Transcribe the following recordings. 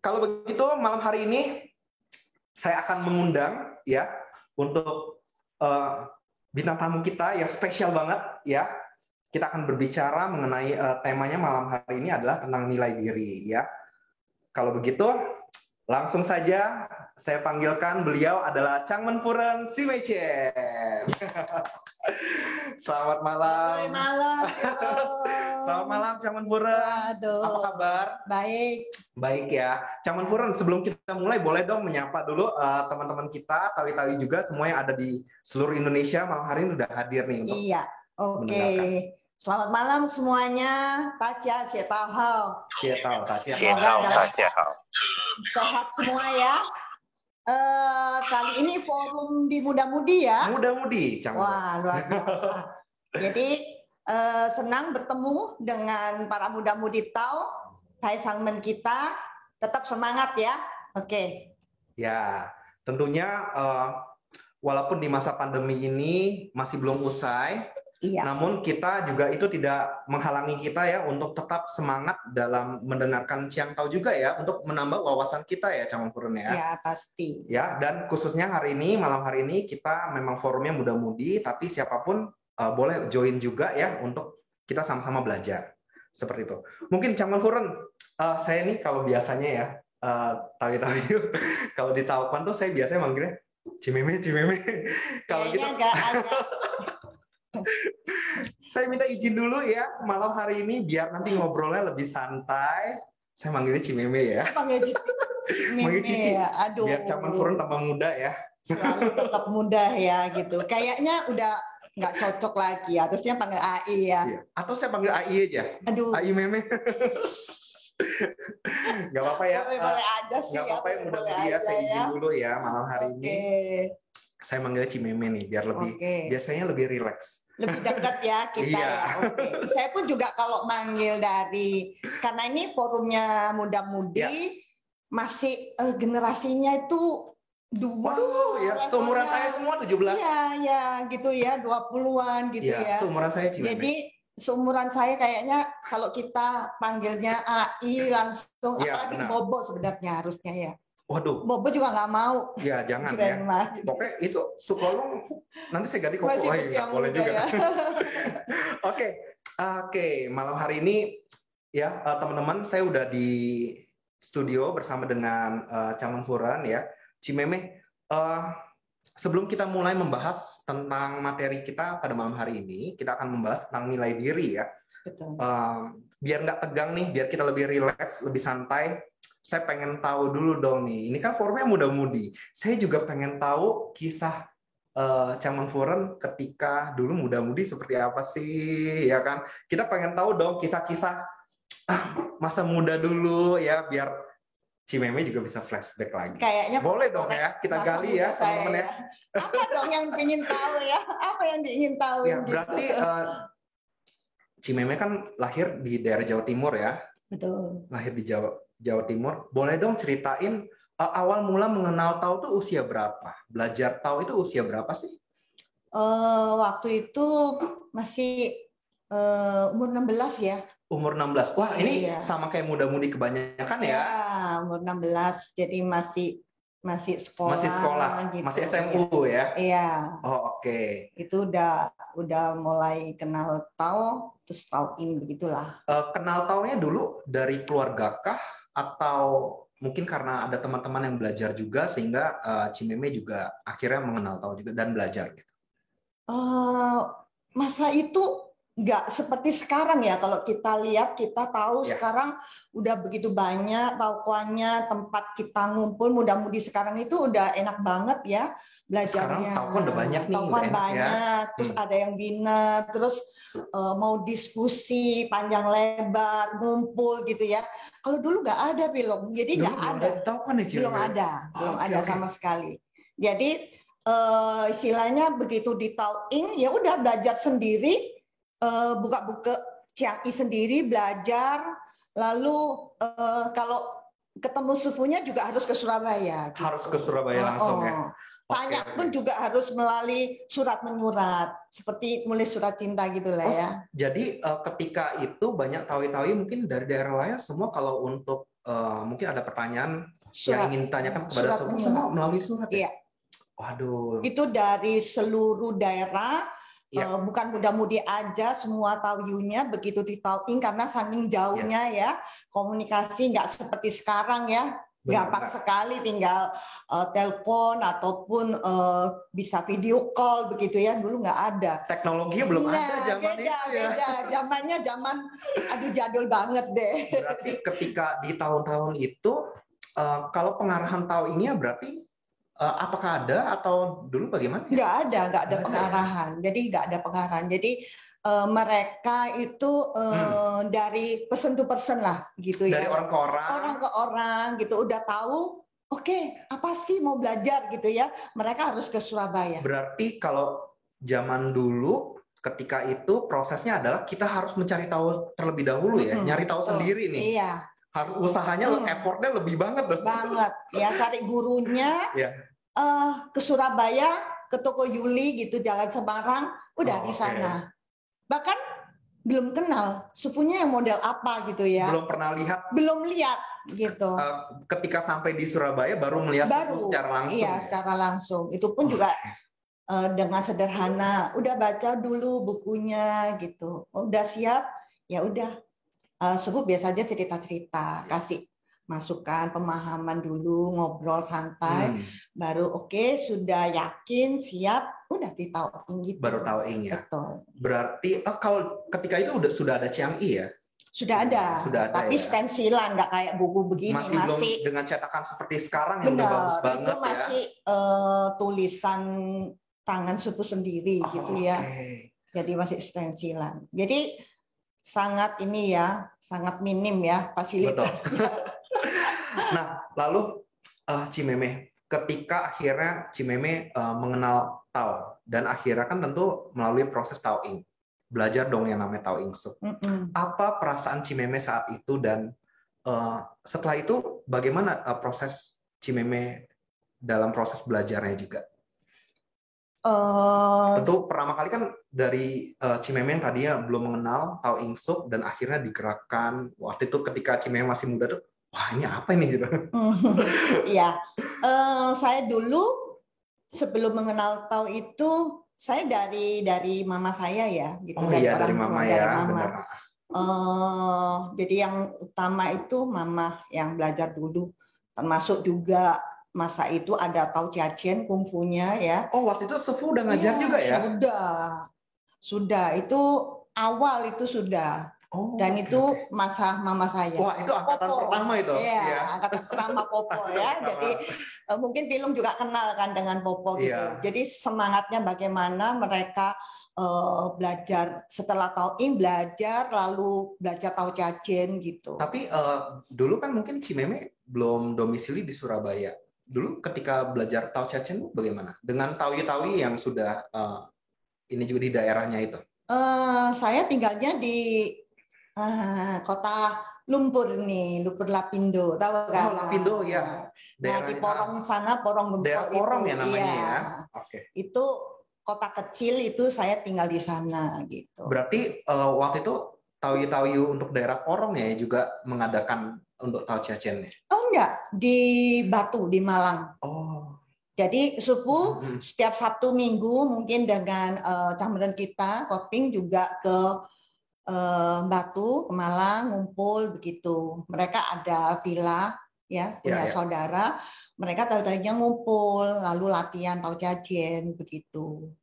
kalau begitu malam hari ini saya akan mengundang ya untuk bintang tamu kita yang spesial banget ya. Kita akan berbicara mengenai temanya malam hari ini adalah tentang nilai diri ya. Kalau begitu langsung saja saya panggilkan, beliau adalah Changmen Furen Simechen. Selamat malam. Selamat malam. Selamat malam Changmen Furen. Aduh. Apa kabar? Baik. Baik ya. Changmen Furen, sebelum kita mulai boleh dong menyapa dulu teman-teman kita, tawi-tawi juga semua yang ada di seluruh Indonesia malam hari ini udah hadir nih untuk Oke. Selamat malam semuanya. Tacia, Sietahao. Sehat semua ya. Kali ini forum di Muda-Mudi ya. Muda-Mudi, wah, luar biasa. Jadi senang bertemu dengan para muda-mudi Tao, Thai Sangmen kita. Tetap semangat ya. Oke. Ya, tentunya walaupun di masa pandemi ini masih belum usai, namun kita juga itu tidak menghalangi kita ya untuk tetap semangat dalam mendengarkan Ciang Tao juga ya, untuk menambah wawasan kita ya, Changmen Furen ya. Ya, pasti. Ya, dan khususnya hari ini, malam hari ini kita memang forumnya muda-mudi, tapi siapapun boleh join juga ya untuk kita sama-sama belajar. Seperti itu. Mungkin Changmen Furen, saya nih kalau biasanya ya, tawi-tawi kalau di Taupan tuh saya biasanya manggilnya Cimeme. Kalau gitu saya minta izin dulu ya malam hari ini biar nanti ngobrolnya lebih santai. Saya manggilnya Cimeme ya. Manggil Cici. Ya. Aduh. Biar Changmen Furen tambah muda ya. Selalu tetap muda ya gitu. Kayaknya udah nggak cocok lagi. Harusnya panggil AI ya. Iya. Atau saya panggil AI aja. Aduh. AI Meme. Gak apa-apa ya. Boleh aja sih. Gak apa-apa ya, mudah-mudahan ya. Saya izin dulu ya malam hari ini. Saya manggilnya Cimeme nih biar lebih biasanya lebih rileks. Lebih dekat ya kita ya. Saya pun juga kalau manggil dari, karena ini forumnya muda-mudi, masih generasinya itu dua. Waduh, ya seumuran saya semua 17. Iya, gitu ya, 20-an gitu ya. Seumuran saya Cimeme. Jadi seumuran saya kayaknya kalau kita panggilnya AI langsung, apalagi Bobo sebenarnya harusnya ya. Waduh. Bobo juga nggak mau. Ya jangan ya. Pokoknya itu Sukolong nanti saya ganti koko. Nggak boleh juga. Ya. Oke. Malam hari ini ya teman-teman, saya udah di studio bersama dengan Changmen Furen ya. Cimeme, sebelum kita mulai membahas tentang materi kita pada malam hari ini, kita akan membahas tentang nilai diri ya. Betul. Biar nggak tegang nih, biar kita lebih rileks, lebih santai. Saya pengen tahu dulu dong nih, ini kan forumnya muda-mudi. Saya juga pengen tahu kisah Changmen Furen ketika dulu muda-mudi seperti apa sih, ya kan? Kita pengen tahu dong kisah-kisah masa muda dulu ya, biar Cimeme juga bisa flashback lagi. Kayaknya boleh dong ya, kita gali ya teman-teman ya. Apa dong yang ingin tahu ya? Apa yang ingin tahu? Ya, berarti Cimeme kan lahir di daerah Jawa Timur ya. Betul. Lahir di Jawa Timur. Boleh dong ceritain awal mula mengenal Tao tuh usia berapa? Belajar Tao itu usia berapa sih? Waktu itu masih umur 16 ya. Umur 16. Wah, ini sama kayak muda-mudi kebanyakan ya. Umur 16. Jadi masih sekolah. Masih sekolah, gitu. Masih SMU ya. Iya. Oh, oke. Itu udah mulai kenal Tao, terus Taoin begitulah. Kenal Tao-nya dulu dari keluarga kah, atau mungkin karena ada teman-teman yang belajar juga sehingga Cimeme juga akhirnya mengenal Tao juga dan belajar gitu? Masa itu nggak seperti sekarang ya. Kalau kita lihat, kita tahu sekarang udah begitu banyak taukuannya, tempat kita ngumpul, muda-mudi sekarang itu udah enak banget ya belajarnya. Sekarang taukuan udah banyak nih. Taukuan banyak, terus ada yang bina, terus mau diskusi panjang lebar, ngumpul gitu ya. Kalau dulu nggak ada, Pilom. Jadi nggak ada. Belum ada sama sekali. Jadi istilahnya begitu di Tauing, ya udah belajar sendiri. Buka-buka Ciang I sendiri belajar, lalu kalau ketemu sufunya juga harus ke Surabaya. Gitu. Harus ke Surabaya langsung ya. Tanya pun juga harus melalui surat menyurat, seperti mulai surat cinta gitu lah ya. Jadi ketika itu banyak tawi-tawi mungkin dari daerah lain semua kalau untuk mungkin ada pertanyaan Surat. yang ingin ditanyakan kepada Sefu semua melalui surat ya? Iya. Waduh. Itu dari seluruh daerah. Ya. Bukan muda-mudi aja, semua tahu-nya begitu di Tauing karena saking jauhnya ya komunikasi nggak seperti sekarang ya, gampang sekali tinggal telepon ataupun bisa video call begitu ya, dulu nggak ada. Teknologinya belum ada zaman itu ya. Beda, zamannya aduh jadul banget deh. Berarti ketika di tahun-tahun itu kalau pengarahan Tauingnya berarti apakah ada atau dulu bagaimana? Nggak ada pengarahan. Jadi nggak ada pengarahan. Jadi mereka itu dari person to person lah, gitu ya. Dari orang ke orang. Orang ke orang, gitu. Udah tahu, oke, apa sih mau belajar gitu ya? Mereka harus ke Surabaya. Berarti kalau zaman dulu, ketika itu prosesnya adalah kita harus mencari tahu terlebih dahulu ya, nyari tahu sendiri nih. Iya. Harus usahanya, effortnya lebih banget loh. Banget. Ya, cari gurunya. Ke Surabaya, ke toko Yuli gitu, Jalan Semarang, udah di sana. Bahkan belum kenal sepupunya yang model apa gitu ya. Belum pernah lihat. Belum lihat gitu. Ketika sampai di Surabaya baru melihat secara langsung. Iya, secara langsung. Itu pun juga dengan sederhana. Udah baca dulu bukunya gitu. Udah siap, ya udah. Sepupu biasa aja cerita-cerita, kasih masukan, pemahaman dulu, ngobrol santai, baru oke, sudah yakin, siap, udah di Tauing gitu. Baru Tauing ya. Betul. Berarti kalau ketika itu sudah ada Chiang I ya? Sudah ada tapi ya? Stensilan, nggak kayak buku begini. Masih belum dengan cetakan seperti sekarang yang udah bagus banget itu masih tulisan tangan sepupu sendiri gitu ya. Jadi masih stensilan. Jadi sangat ini ya, sangat minim ya fasilitasnya. Nah, lalu Cimeme, ketika akhirnya Cimeme mengenal Tao, dan akhirnya kan tentu melalui proses Tauing, belajar dong yang namanya Tao Ingsu. Apa perasaan Cimeme saat itu, dan setelah itu bagaimana proses Cimeme dalam proses belajarnya juga? Tentu pertama kali kan dari Cimeme yang tadinya belum mengenal Tao Ingsu dan akhirnya digerakkan waktu itu ketika Cimeme masih muda tuh, wah ini apa ini gitu? Iya, saya dulu sebelum mengenal Tao itu saya dari mama saya ya, gitu. Dari mama ya. Jadi yang utama itu mama yang belajar dulu, termasuk juga masa itu ada Tao Chia Chien kungfunya ya. Waktu itu Sefu udah ngajar juga ya? Sudah. Itu awal itu sudah. Dan itu masa mama saya. Wah, itu angkatan pertama itu. Iya, angkatan pertama Popo ya. Jadi mungkin Pilung juga kenal kan dengan Popo gitu. Jadi semangatnya bagaimana mereka belajar setelah Tauing, belajar lalu belajar Tao Chia Chien gitu. Tapi dulu kan mungkin Cimeme belum domisili di Surabaya. Dulu ketika belajar Tao Chia Chien bagaimana? Dengan Tawi-Tawi yang sudah ini juga di daerahnya itu? Saya tinggalnya di kota Lumpur nih, Lumpur Lapindo, tahu kan? Lapindo ya. Nah, di Porong sana, Porong Gempol daerah Porong itu, ya namanya ya. Itu kota kecil itu saya tinggal di sana gitu. Berarti waktu itu Tawi-Tawi untuk daerah Porong ya juga mengadakan untuk Tao Chia Chien? Enggak, di Batu, di Malang. Jadi Sepupu setiap Sabtu Minggu mungkin dengan campuran kita, Koping juga ke Batu, ke Malang, ngumpul begitu. Mereka ada villa ya, punya saudara. Mereka tahu-tahunya ngumpul, lalu latihan Tao Chia Chien begitu.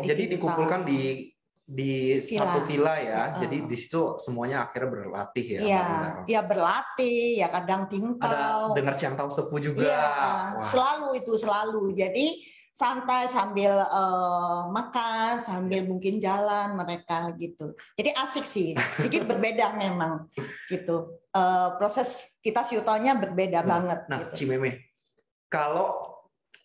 Jadi dikumpulkan di satu villa ya. Jadi di situ semuanya akhirnya berlatih ya. Iya, berlatih ya, kadang tingkau. Ada dengar Chiang Tao Sefu juga. Iya, selalu. Jadi santai sambil makan, sambil mungkin jalan mereka gitu. Jadi asik sih, sedikit berbeda memang gitu. Proses kita syutonya berbeda banget. Nah, gitu. Cimeme, kalau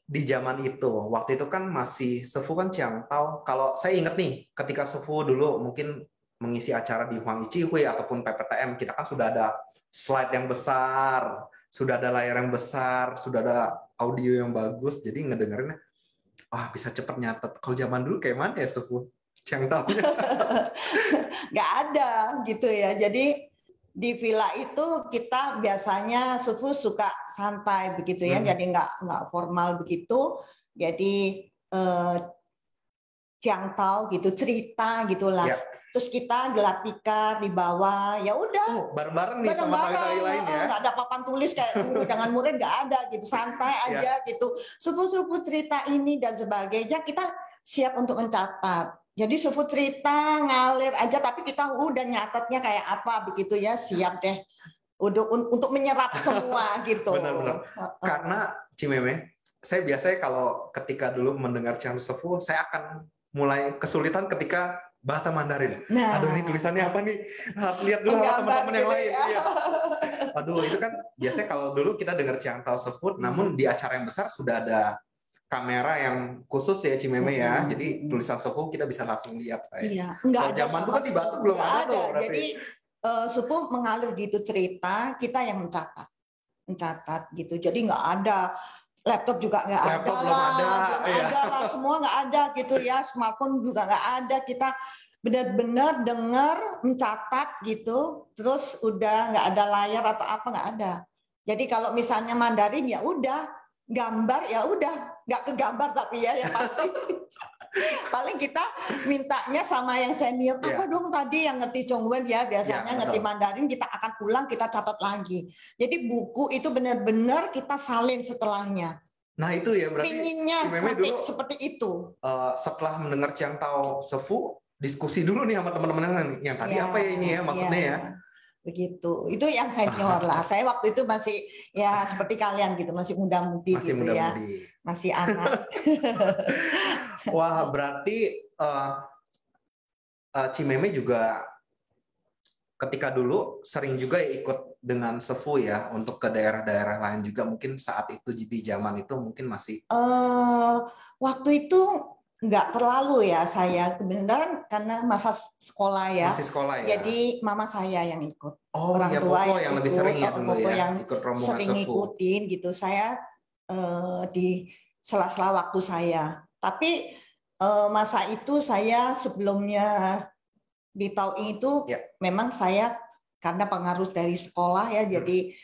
di zaman itu, waktu itu kan masih Sefu kan Chiang Tao. Kalau saya ingat nih, ketika Sefu dulu mungkin mengisi acara di Huang Ichihui ataupun PPTM, kita kan sudah ada slide yang besar, sudah ada layar yang besar, sudah ada audio yang bagus, jadi ngedengerinnya, bisa cepet nyatet. Kalau zaman dulu kayak mana ya Sefu? Chiang Tao-nya? Nggak ada gitu ya. Jadi di villa itu kita biasanya sufu suka santai begitu ya, jadi nggak formal begitu. Jadi jangkau gitu, cerita gitulah. Ya. Terus kita gelar tikar di bawah, ya udah. Bareng-bareng nih sama kali-kali lain ya. Nggak ada papan tulis kayak dengan murid, nggak ada gitu, santai aja gitu. Sufu-sufu cerita ini dan sebagainya, kita siap untuk mencatat. Jadi sufu cerita ngalir aja, tapi kita udah nyatatnya kayak apa begitu ya, siap deh. Untuk menyerap semua gitu. Benar-benar. Karena Cimeme, saya biasanya kalau ketika dulu mendengar Cian Sefu, saya akan mulai kesulitan ketika bahasa Mandarin. Nah, aduh, ini tulisannya apa nih? Lihat dulu sama teman-teman yang lain. Ya. Aduh, itu kan biasanya kalau dulu kita dengar Cian Tao Sefu, namun di acara yang besar sudah ada kamera yang khusus ya Cimeme ya. Jadi tulisan Sefu kita bisa langsung lihat. Iya, kalau zaman dulu kan di Batu belum ada tuh. Jadi Sefu mengalir gitu cerita, kita yang mencatat gitu. Jadi nggak ada laptop juga nggak ada lah, semua nggak ada gitu ya, smartphone juga nggak ada, kita benar-benar dengar, mencatat gitu, terus udah nggak ada layar atau apa, nggak ada. Jadi kalau misalnya Mandarin ya udah, gambar ya udah, nggak ke gambar tapi ya pasti. Paling kita mintanya sama yang senior, apa dong tadi yang ngerti Chongwen ya, biasanya ngerti Mandarin, kita akan pulang, kita catat lagi. Jadi buku itu benar-benar kita salin setelahnya. Nah itu ya, berarti pinginnya dulu seperti itu. Setelah mendengar Cian Tao Sefu, diskusi dulu nih sama teman-teman yang tadi apa ya ini ya, maksudnya ya. Begitu. Itu yang senior lah. Saya waktu itu masih ya seperti kalian gitu, masih muda-mudi gitu ya. Masih anak. Wah, berarti Cimeme juga ketika dulu sering juga ya ikut dengan Sefu ya untuk ke daerah-daerah lain juga, mungkin saat itu di zaman itu mungkin masih waktu itu nggak terlalu ya, saya kebenaran karena masa sekolah ya. Masih sekolah ya. Jadi mama saya yang ikut. Orang ya, tua yang lebih sering ya dulu ya, yang ikut rombongan sering Sefu. Ngikutin gitu. Saya di sela-sela waktu saya. Tapi masa itu saya sebelumnya di Tauing itu memang saya karena pengaruh dari sekolah ya, jadi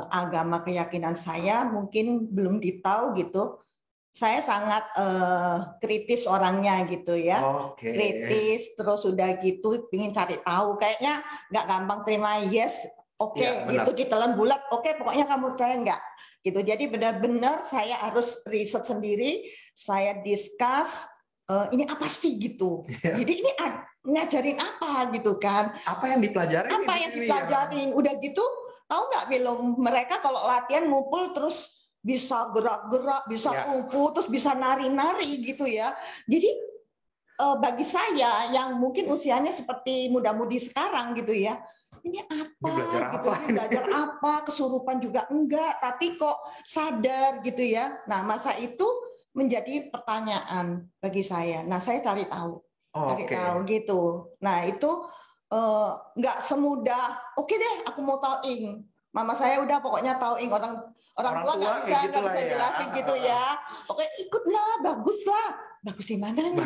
agama keyakinan saya mungkin belum ditahu gitu. Saya sangat kritis orangnya gitu ya, kritis, terus udah gitu ingin cari tahu, kayaknya nggak gampang terima yes, gitu ditelan bulat, pokoknya kamu percaya nggak gitu. Jadi benar-benar saya harus riset sendiri, saya discuss ini apa sih gitu. Jadi ini ngajarin apa gitu kan? Apa yang dipelajarin? Apa yang dipelajarin? Ya? Udah gitu, tahu nggak Bilong, mereka kalau latihan ngumpul terus bisa gerak-gerak, bisa kumpul, terus bisa nari-nari gitu ya. Jadi bagi saya yang mungkin usianya seperti muda-mudi sekarang gitu ya, ini apa? Ini belajar apa? Kesurupan juga enggak, tapi kok sadar gitu ya. Nah masa itu menjadi pertanyaan bagi saya. Nah saya cari tahu. Cari tahu gitu. Nah itu nggak semudah. Oke deh, aku mau Tauing. Mama saya udah pokoknya Tauing, orang tua nggak bisa jelasin gitu ya. Oke ikutlah, bagus di mana nih?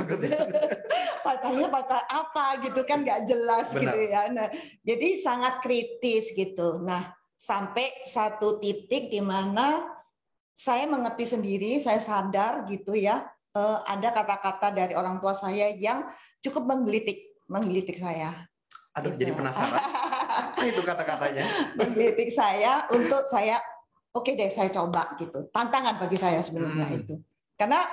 Patahnya patah apa gitu kan nggak jelas. Benar. Gitu ya. Nah jadi sangat kritis gitu. Nah sampai satu titik di mana saya mengerti sendiri, saya sadar gitu ya. Ada kata-kata dari orang tua saya yang cukup menggelitik saya. Aduh, gitu. Jadi penasaran. Itu kata-katanya. Menggelitik saya untuk saya, oke deh saya coba gitu. Tantangan bagi saya sebenarnya itu. Karena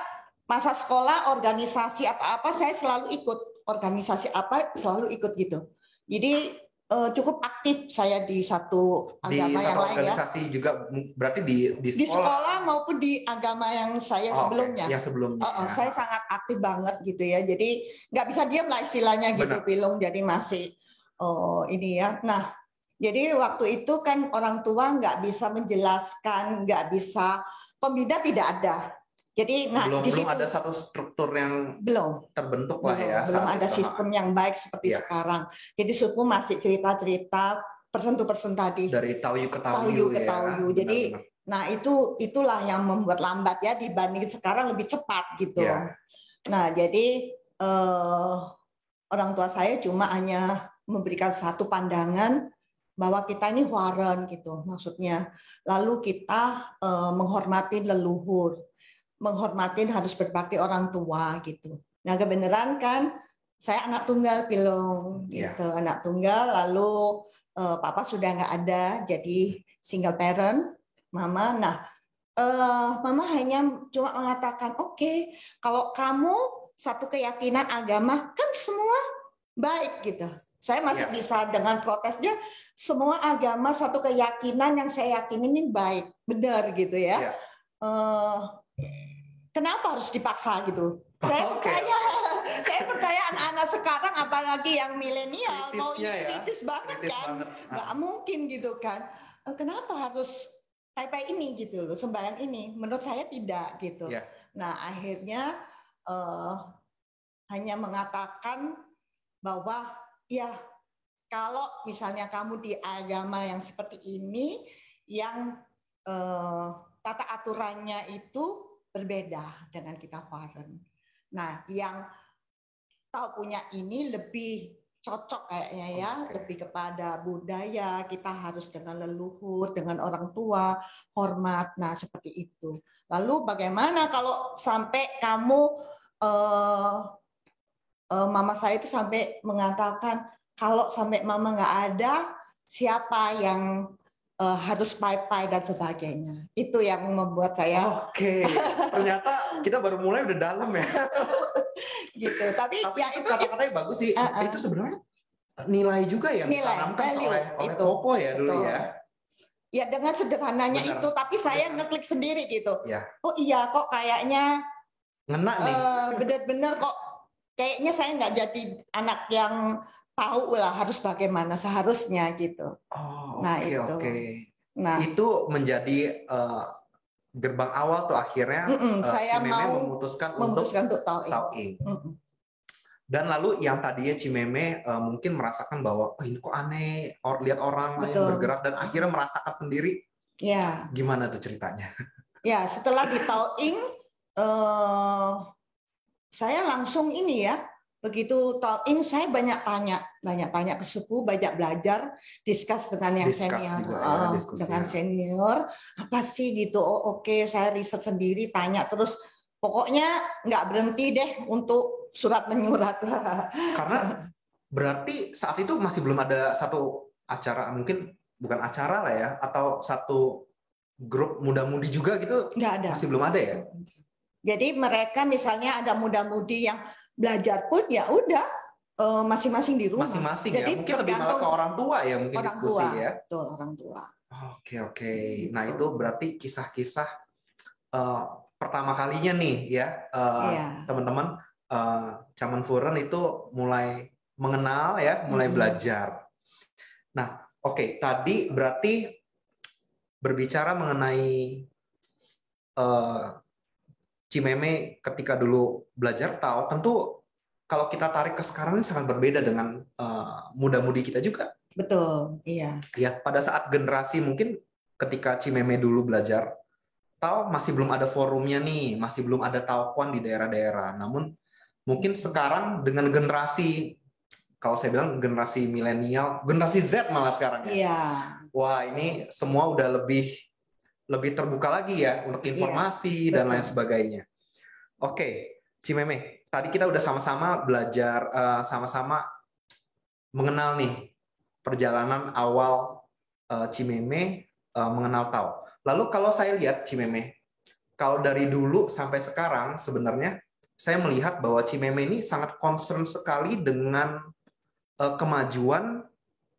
masa sekolah, organisasi apa-apa saya selalu ikut. Organisasi apa selalu ikut gitu. Jadi cukup aktif saya di satu agama yang lain ya. Di organisasi juga berarti di sekolah maupun di agama yang saya sebelumnya. Yang sebelumnya. Saya sangat aktif banget gitu ya. Jadi nggak bisa diam lah istilahnya gitu, Pilung. Jadi masih ini ya. Nah, jadi waktu itu kan orang tua nggak bisa menjelaskan, nggak bisa, pembina tidak ada. Jadi belum ada satu struktur yang terbentuk lah ya. Belum ada sistem yang baik seperti sekarang. Jadi suku masih cerita-cerita persen tadi. Dari Tauyu ke Tauyu ya. Jadi nah itulah yang membuat lambat ya, dibanding sekarang lebih cepat gitu. Yeah. Nah, jadi orang tua saya cuma hanya memberikan satu pandangan, bahwa kita ini huaren gitu maksudnya. Lalu kita menghormati leluhur, menghormati harus berbakti orang tua gitu. Nah kebenaran kan saya anak tunggal Pilong gitu, anak tunggal. Lalu papa sudah nggak ada, jadi single parent, mama. Nah mama hanya cuma mengatakan oke, kalau kamu satu keyakinan agama kan semua baik gitu. Saya masih bisa dengan protesnya, semua agama satu keyakinan yang saya yakini ini baik, benar gitu ya. Kenapa harus dipaksa gitu? Saya percaya anak-anak sekarang, apalagi yang milenial, mau ini kritis banget kan, nggak mungkin gitu kan. Kenapa harus kayak ini gitu loh, sembahyang ini? Menurut saya tidak gitu. Nah akhirnya hanya mengatakan bahwa ya kalau misalnya kamu di agama yang seperti ini, yang tata aturannya itu berbeda dengan kita huaren. Nah, yang tahu punya ini lebih cocok kayaknya ya, lebih kepada budaya, kita harus dengan leluhur, dengan orang tua, hormat. Nah, seperti itu. Lalu bagaimana kalau sampai kamu mama saya itu sampai mengatakan kalau sampai mama nggak ada, siapa yang harus pai-pai dan sebagainya. Itu yang membuat saya. Ternyata kita baru mulai udah dalam ya. Gitu. Tapi ya itu kata-katanya bagus sih. Itu sebenarnya nilai juga yang ditanamkan oleh Popo ya dulu ya. Ya dengan sederhananya itu, tapi saya ngeklik sendiri gitu. Oh iya kok kayaknya ngena nih. Benar-benar kok. Kayaknya saya nggak jadi anak yang tahu lah harus bagaimana seharusnya gitu. Nah itu menjadi gerbang awal tuh akhirnya saya Cimeme memutuskan untuk Tauing. Dan lalu yang tadinya Cimeme mungkin merasakan bahwa ini kok aneh, lihat orang lain bergerak dan akhirnya merasakan sendiri. Gimana tuh ceritanya? Ya setelah di Tauing saya langsung ini ya, begitu Tauing saya banyak tanya ke sepuh, banyak belajar, diskus dengan yang senior, dengan senior, apa sih gitu. Oke, saya riset sendiri, tanya terus, pokoknya nggak berhenti deh untuk surat menyurat. Karena berarti saat itu masih belum ada satu acara, mungkin bukan acara lah ya, atau satu grup muda-mudi juga gitu, nggak ada. Masih belum ada ya? Jadi mereka misalnya ada muda-mudi yang belajar pun ya udah masing-masing di rumah. Masing-masing ya. Mungkin lebih malah ke orang tua ya mungkin orang diskusi tua, ya. Betul, orang tua. Oke. Nah itu berarti kisah-kisah pertama kalinya nih ya teman-teman Chamanfuren itu mulai mengenal ya, mulai belajar. Nah tadi berarti berbicara mengenai Cimeme ketika dulu belajar Tao, tentu kalau kita tarik ke sekarang ini sangat berbeda dengan muda-mudi kita juga. Betul, iya. Ya, pada saat generasi mungkin ketika Cimeme dulu belajar Tao masih belum ada forumnya nih, masih belum ada Taokwon di daerah-daerah. Namun mungkin sekarang dengan generasi, kalau saya bilang generasi milenial, generasi Z malah sekarang ya. Iya. Wah, ini semua udah lebih terbuka lagi ya untuk informasi dan lain sebagainya. Oke, Cimeme, tadi kita udah sama-sama belajar, sama-sama mengenal nih perjalanan awal Cimeme mengenal Tao. Lalu kalau saya lihat Cimeme, kalau dari dulu sampai sekarang sebenarnya saya melihat bahwa Cimeme ini sangat concern sekali dengan kemajuan,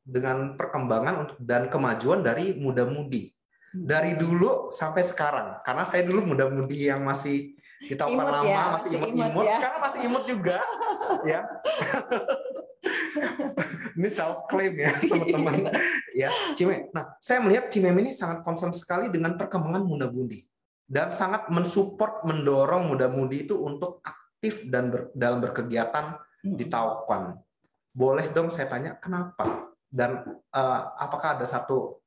dengan perkembangan dan kemajuan dari muda-mudi. Dari dulu sampai sekarang, karena saya dulu muda-mudi yang masih di Taokwon lama, ya, masih imut-imut, sekarang masih imut juga, ya. Ini self claim ya teman-teman, ya. Cime, nah saya melihat Cimeme ini sangat concern sekali dengan perkembangan muda-mudi dan sangat mensupport, mendorong muda-mudi itu untuk aktif dan dalam berkegiatan di Taokwon. Boleh dong saya tanya kenapa dan apakah ada satu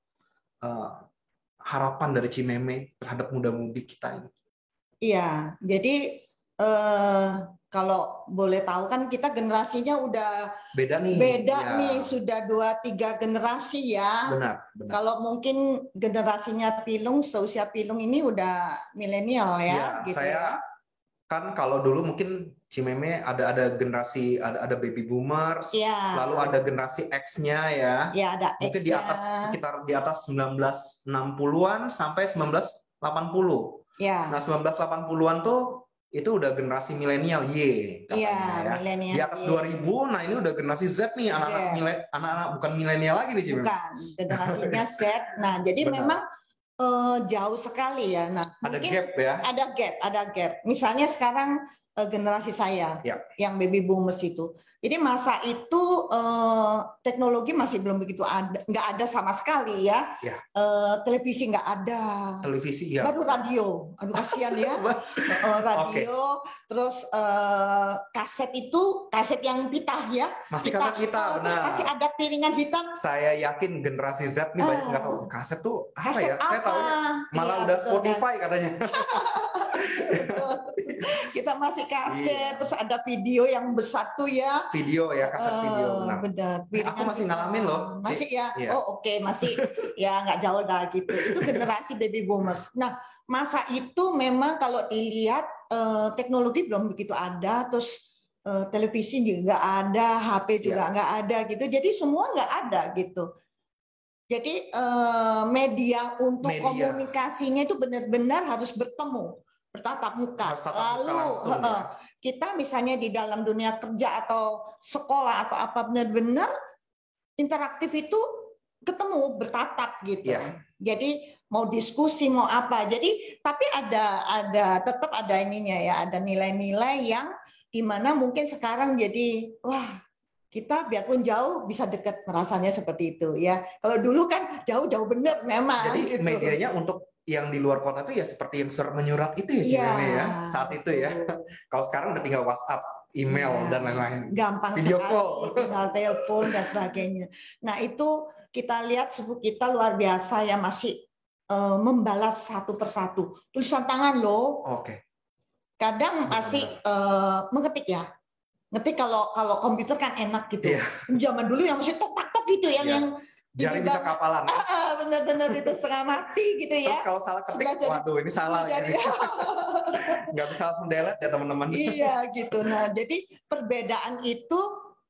harapan dari Cimeme terhadap muda-mudi kita ini? Iya, jadi kalau boleh tahu kan kita generasinya udah beda nih. Sudah 2-3 generasi ya. Benar. Kalau mungkin generasinya Pilung, seusia Pilung ini udah milenial ya. Gitu saya kan kalau dulu mungkin Cimeme ada generasi ada baby boomers, lalu ada generasi X-nya ya. Ada mungkin X-nya. sekitar di atas 1960-an sampai 1980. Nah 1980-an tuh itu udah generasi milenial katanya ya. Di atas 2000, nah ini udah generasi Z nih, anak-anak bukan milenial lagi nih Cimeme. Bukan, generasinya Z. Nah, jadi memang jauh sekali ya. Nah, ada gap ya. Ada gap. Misalnya sekarang generasi saya yang baby boomers itu. Jadi masa itu teknologi masih belum begitu ada, nggak ada sama sekali ya. Televisi nggak ada. Televisi ya. Baru radio. Aduh kasihan ya. Radio. Terus kaset yang pita ya. Masih kaset pita, benar. Masih ada piringan hitam. Saya yakin generasi Z nih banyak nggak tahu kaset tuh apa ya. Saya tahunya malah udah Spotify katanya. Kita masih kaset, terus ada video yang bersatu ya. Video ya, kaset video. Benar. Aku masih ngalamin loh. Masih ya? Oke, masih ya nggak jauh lah gitu. Itu generasi baby boomers. Nah, masa itu memang kalau dilihat teknologi belum begitu ada, terus televisi juga nggak ada, HP juga nggak ada gitu. Jadi semua nggak ada gitu. Jadi media untuk komunikasinya itu benar-benar harus bertemu. Bertatap muka. Lalu kita misalnya di dalam dunia kerja atau sekolah atau apa benar-benar interaktif itu ketemu bertatap gitu. Jadi mau diskusi mau apa. Jadi tapi tetap ada ininya ya, ada nilai-nilai yang dimana mungkin sekarang jadi kita biarpun jauh bisa dekat, rasanya seperti itu ya. Kalau dulu kan jauh-jauh bener memang. Jadi medianya untuk yang di luar kota itu ya seperti yang surat menyurat itu ya Cimeme ya saat itu ya. Kalau sekarang udah tinggal WhatsApp, email dan lain-lain. Gampang video sekali, call, tinggal telepon dan sebagainya. Nah itu kita lihat suku kita luar biasa ya, masih membalas satu persatu. Tulisan tangan loh. Kadang masih mengetik ya. Ngetik kalau komputer kan enak gitu. Zaman dulu yang masih tok-tok gitu yang jari bisa kapalan. Benar-benar itu setengah mati gitu ya. Terus kalau salah ketik, waduh ini salah ini. Nggak bisa langsung delete ya teman-teman. Iya gitu. Nah jadi perbedaan itu,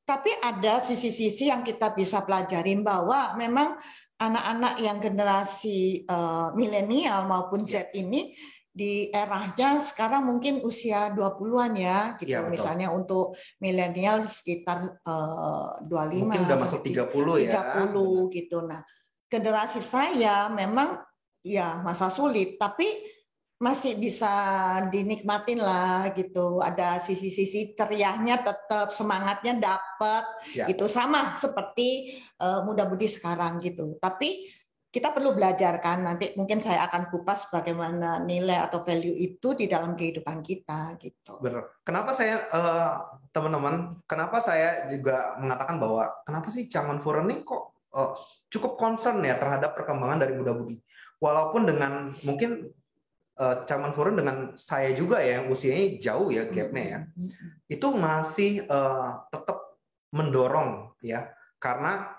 tapi ada sisi-sisi yang kita bisa pelajarin bahwa memang anak-anak yang generasi milenial maupun Z ini di eranya sekarang mungkin usia 20-an ya gitu. Misalnya untuk milenial sekitar 25 mungkin udah masuk 30 ya. 30 gitu. Nah, generasi saya memang ya masa sulit tapi masih bisa dinikmatin lah gitu. Ada sisi-sisi ceriahnya tetap, semangatnya dapat gitu, sama seperti muda-mudi sekarang gitu. Tapi kita perlu belajar kan, nanti mungkin saya akan kupas bagaimana nilai atau value itu di dalam kehidupan kita gitu. Benar. Kenapa saya teman-teman, kenapa saya juga mengatakan bahwa kenapa sih Changwon-Furen ini kok cukup concern ya terhadap perkembangan dari muda-mudi. Walaupun dengan mungkin Changwon-Furen dengan saya juga ya yang usianya jauh ya gapnya ya, itu masih tetap mendorong ya, karena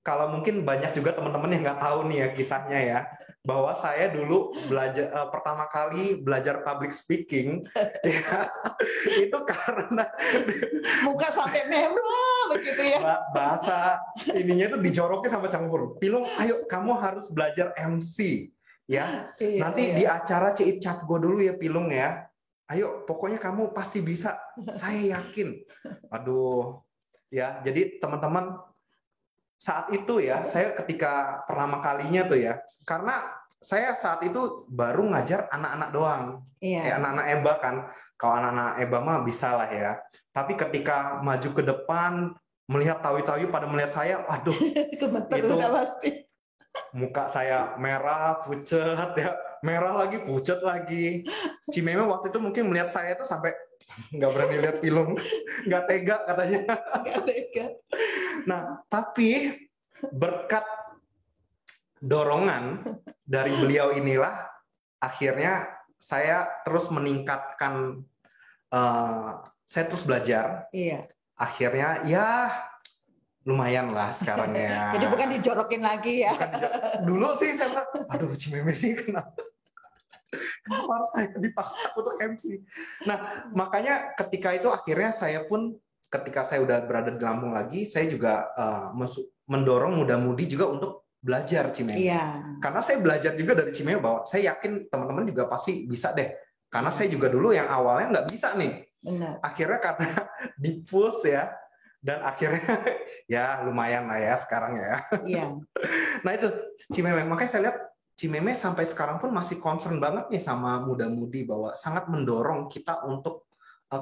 kalau mungkin banyak juga teman-teman yang nggak tahu nih ya kisahnya ya, bahwa saya dulu belajar pertama kali belajar public speaking ya, itu karena muka sampai merah begitu ya. Bahasa ininya itu dijorokin sama Changwon. Pilung, ayo kamu harus belajar MC ya. Nanti di acara Ceit Capgo dulu ya Pilung ya. Ayo pokoknya kamu pasti bisa. Saya yakin. Aduh. Ya, jadi teman-teman saat itu ya, saya ketika pertama kalinya tuh ya, karena saya saat itu baru ngajar anak-anak doang, anak-anak EBA kan. Kalau anak-anak EBA mah bisa lah ya. Tapi ketika maju ke depan, melihat tawi-tawi pada melihat saya, waduh, itu muka saya merah, pucat ya, merah lagi, pucat lagi. Cimeme waktu itu mungkin melihat saya itu sampai nggak berani lihat Pilung, nggak tega katanya. Nggak tega. Nah, tapi berkat dorongan dari beliau inilah akhirnya saya terus meningkatkan saya terus belajar. Iya. Akhirnya ya lumayan lah sekarang ya. Jadi bukan dijorokin lagi ya. Dulu sih saya bilang, aduh Cimeme ini kenapa harus saya dipaksa untuk MC. Nah, makanya ketika itu akhirnya saya pun ketika saya udah berada di Lampung lagi, saya juga mendorong muda-mudi juga untuk belajar Cimeme. Iya. Karena saya belajar juga dari Cimeme bahwa saya yakin teman-teman juga pasti bisa deh. Karena saya juga dulu yang awalnya nggak bisa nih. Benar. Akhirnya karena di-push ya, dan akhirnya ya lumayan lah ya sekarang ya. Iya. Nah itu Cimeme, makanya saya lihat Cimeme sampai sekarang pun masih concern banget nih sama muda-mudi bahwa sangat mendorong kita untuk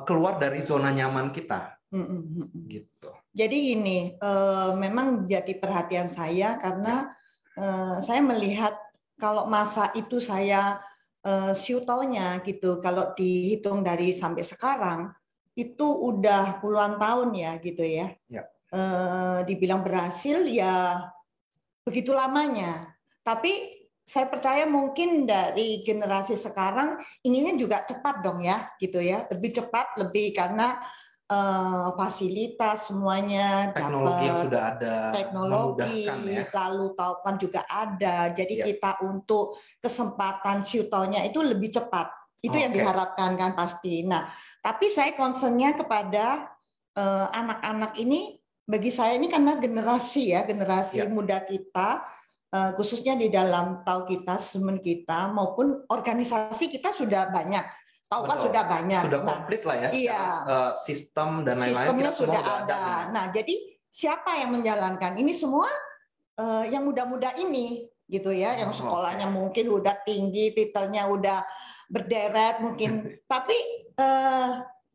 keluar dari zona nyaman kita. Gitu. Jadi ini memang jadi perhatian saya karena saya melihat kalau masa itu saya siutonya gitu, kalau dihitung dari sampai sekarang itu udah puluhan tahun ya gitu ya. Dibilang berhasil ya begitu lamanya. Tapi saya percaya mungkin dari generasi sekarang inginnya juga cepat dong ya gitu ya, lebih cepat, lebih karena fasilitas semuanya teknologi yang sudah ada, teknologi ya. Lalu taupan juga ada, jadi kita untuk kesempatan syutonya itu lebih cepat, itu yang diharapkan kan pasti. Nah, tapi saya concernnya kepada anak-anak ini, bagi saya ini karena generasi muda kita, khususnya di dalam tau kita, semen kita maupun organisasi kita sudah banyak. Tahu kan sudah banyak. Sudah komplit lah ya. Iya. Sistem dan lain-lain. Sistemnya sudah ada. Nah, jadi siapa yang menjalankan? Ini semua yang muda-muda ini, gitu ya. Yang sekolahnya mungkin udah tinggi, titelnya udah berderet mungkin. Tapi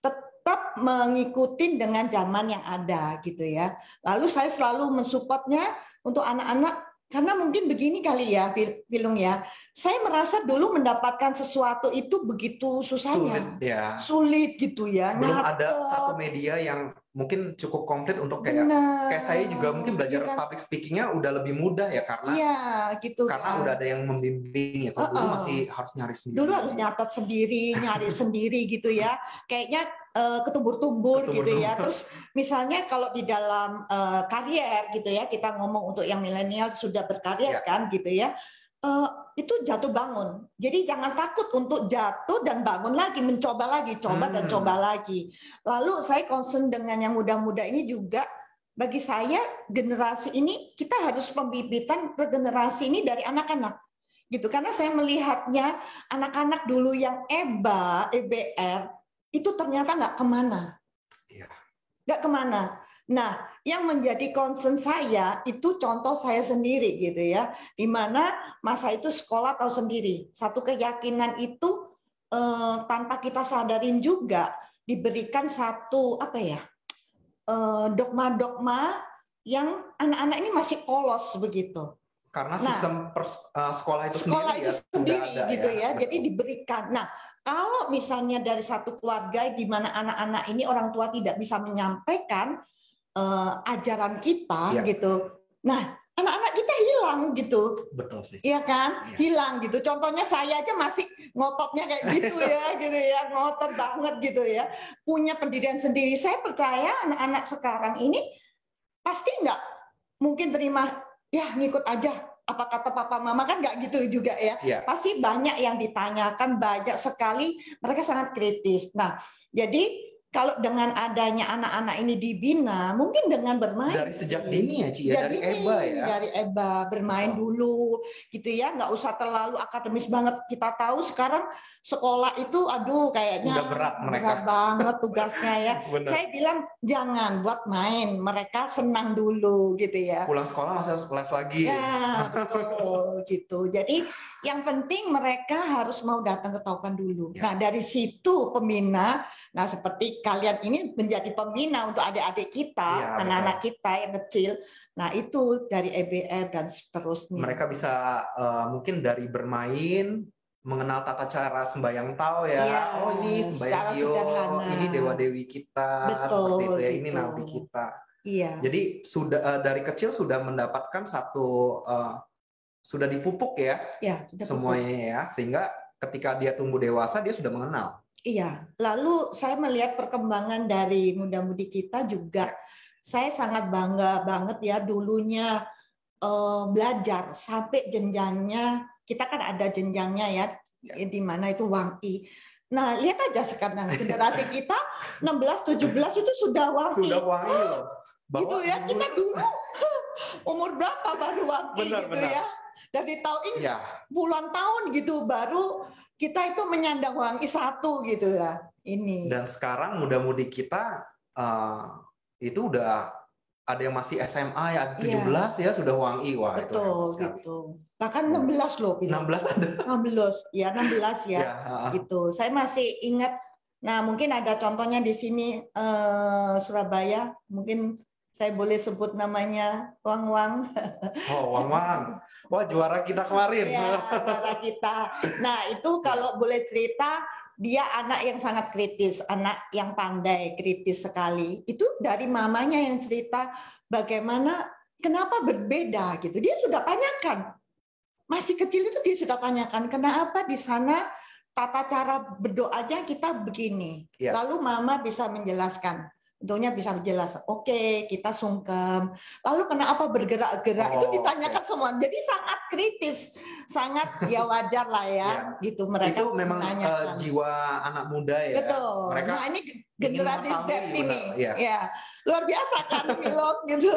tetap mengikuti dengan zaman yang ada, gitu ya. Lalu saya selalu mensupportnya untuk anak-anak. Karena mungkin begini kali ya, Pilung ya. Saya merasa dulu mendapatkan sesuatu itu begitu susahnya. Sulit gitu ya. Belum ada satu media yang mungkin cukup komplit untuk kayak saya juga mungkin belajar public speakingnya udah lebih mudah ya karena karena udah ada yang membimbing ya. Kalau dulu masih harus nyari sendiri. Dulu harus nyatet sendiri, nyari sendiri gitu ya. Kayaknya ketumbur-tumbur gitu ya. Terus misalnya kalau di dalam karier gitu ya, kita ngomong untuk yang milenial sudah berkarya kan gitu ya, itu jatuh bangun. Jadi jangan takut untuk jatuh dan bangun lagi, mencoba lagi, coba dan coba lagi. Lalu saya concern dengan yang muda-muda ini juga, bagi saya generasi ini kita harus pembibitan regenerasi ini dari anak-anak. Gitu, karena saya melihatnya anak-anak dulu yang EBA, EBR itu ternyata nggak kemana, nggak kemana. Nah, yang menjadi concern saya itu contoh saya sendiri gitu ya, di mana masa itu sekolah tahu sendiri, satu keyakinan itu tanpa kita sadarin juga diberikan satu dogma-dogma yang anak-anak ini masih polos begitu. Karena sistem sekolah itu sendiri gitu ya, jadi diberikan. Nah, kalau misalnya dari satu keluarga di mana anak-anak ini orang tua tidak bisa menyampaikan ajaran kita gitu, nah anak-anak kita hilang gitu. Betul sih. Iya kan, hilang gitu. Contohnya saya aja masih ngototnya kayak gitu ya, gitu ya, ngotot banget gitu ya. Punya pendirian sendiri. Saya percaya anak-anak sekarang ini pasti nggak mungkin terima ya ngikut aja. Apa kata papa mama, kan nggak gitu juga ya. Pasti banyak yang ditanyakan, banyak sekali, mereka sangat kritis. Nah, jadi kalau dengan adanya anak-anak ini dibina, mungkin dengan bermain dari sejak dini ya, Ci, ya, dari EBA ya. Dari EBA bermain dulu, gitu ya, nggak usah terlalu akademis banget. Kita tahu sekarang sekolah itu, aduh, kayaknya udah berat banget tugasnya ya. Saya bilang jangan buat main, mereka senang dulu, gitu ya. Pulang sekolah masih harus kelas lagi. Ya, betul, gitu. Jadi yang penting mereka harus mau datang ke Taupan dulu. Nah, dari situ pembina. Nah, seperti kalian ini menjadi pembina untuk adik-adik kita, anak-anak kita yang kecil. Nah, itu dari EBR dan seterusnya. Mereka bisa mungkin dari bermain, mengenal tata cara sembahyang Tao ya. Oh, ini sembahyang Gio, ini dewa-dewi kita, seperti itu ya. Ini nabi kita. Iya. Jadi sudah dari kecil sudah mendapatkan satu sudah dipupuk ya, semuanya ya, sehingga ketika dia tumbuh dewasa dia sudah mengenal. Iya, lalu saya melihat perkembangan dari muda-mudi kita juga. Saya sangat bangga banget ya dulunya belajar sampai jenjangnya, kita kan ada jenjangnya ya, di mana itu WAMI. Nah, lihat aja sekarang generasi kita 16-17 itu sudah WAMI. Sudah WAMI loh. Gitu ya, kita dulu umur berapa baru WAMI gitu ya. Dari tahun ini puluhan tahun gitu baru kita itu menyandang WAMI 1 gitu ya. Ini. Dan sekarang muda-mudi kita itu udah ada yang masih SMA ya, 17 ya sudah WAMI. Wah, betul, itu gitu. Bahkan 16 loh. 16 ada. 16 ya. Gitu. Saya masih ingat. Nah, mungkin ada contohnya di sini Surabaya. Mungkin saya boleh sebut namanya Wang-Wang. Oh, Wang-Wang. Wah, juara kita kemarin. Ya, juara kita. Nah, itu kalau boleh cerita, dia anak yang sangat kritis, anak yang pandai, kritis sekali. Itu dari mamanya yang cerita bagaimana, kenapa berbeda gitu. Dia sudah tanyakan. Masih kecil itu dia sudah tanyakan, kenapa di sana tata cara berdoanya kita begini. Lalu mama bisa menjelaskan. Tentunya bisa menjelaskan, oke, kita sungkem. Lalu kenapa bergerak-gerak? Itu ditanyakan semua. Jadi sangat kritis, sangat ya wajar lah ya, gitu mereka. Itu memang jiwa anak muda ya. Betul. Mereka nah ini generasi Z ini, ya luar biasa kan, Pilot gitu.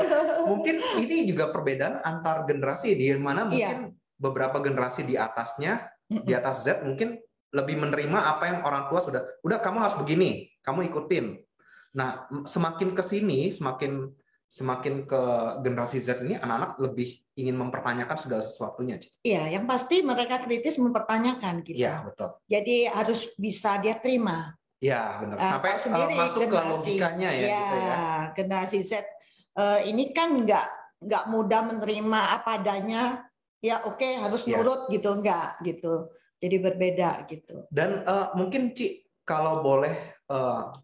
Mungkin ini juga perbedaan antar generasi di mana mungkin beberapa generasi di atasnya, di atas Z mungkin lebih menerima apa yang orang tua udah kamu harus begini, kamu ikutin. Nah, semakin ke sini, semakin ke generasi Z ini, anak-anak lebih ingin mempertanyakan segala sesuatunya. Iya, yang pasti mereka kritis mempertanyakan gitu. Iya, betul. Jadi harus bisa dia terima. Iya, benar. Sampai masuk ke logikanya ya. Gitu ya. Generasi Z ini kan nggak mudah menerima apa adanya. Ya oke, harus nurut gitu, enggak gitu. Jadi berbeda gitu. Dan mungkin Ci, kalau boleh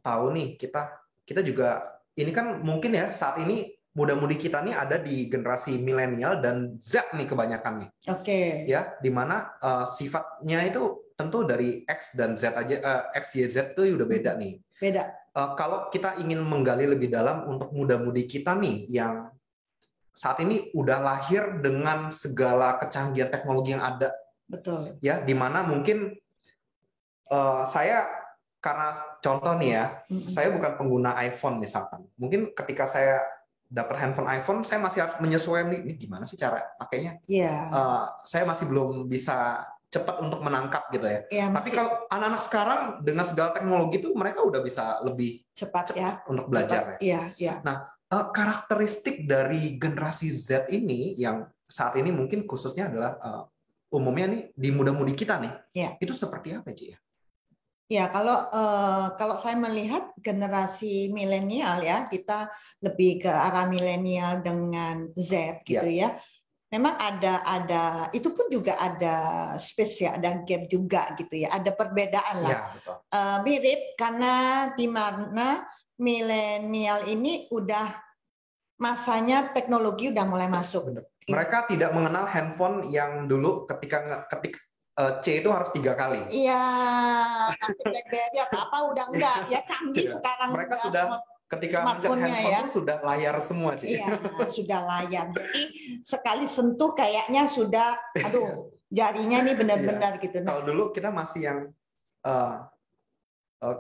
tahu nih, kita juga ini kan mungkin ya saat ini muda-mudi kita nih ada di generasi milenial dan Z nih kebanyakan nih. Oke. Ya, di mana sifatnya itu tentu dari X dan Z aja, X, Y, Z itu udah beda nih. Beda. Kalau kita ingin menggali lebih dalam untuk muda-mudi kita nih yang saat ini udah lahir dengan segala kecanggihan teknologi yang ada. Betul. Ya, di mana mungkin saya karena contoh nih ya, saya bukan pengguna iPhone misalkan. Mungkin ketika saya dapat handphone iPhone, saya masih harus menyesuaikan ini gimana sih cara pakainya. Saya masih belum bisa cepat untuk menangkap gitu ya. Tapi kalau anak-anak sekarang dengan segala teknologi itu mereka udah bisa lebih cepat ya untuk belajar. Nah, karakteristik dari generasi Z ini yang saat ini mungkin khususnya adalah umumnya nih di muda-mudi kita nih, itu seperti apa Ci ya? Ya, kalau saya melihat generasi milenial ya, kita lebih ke arah milenial dengan Z gitu ya. Memang ada itu pun juga ada space ya, ada gap juga gitu ya, ada perbedaan lah. Mirip karena di mana milenial ini udah masanya teknologi udah mulai masuk. Mereka tidak mengenal handphone yang dulu ketika ketik C itu harus 3 kali. Iya, masih BlackBerry atau apa udah enggak ya, canggih sekarang. Mereka sudah ketika mencet handphone ya, sudah layar semua, Ci. Iya, sudah layar. Jadi sekali sentuh kayaknya sudah, aduh, jarinya nih benar-benar gitu. Kalau dulu kita masih yang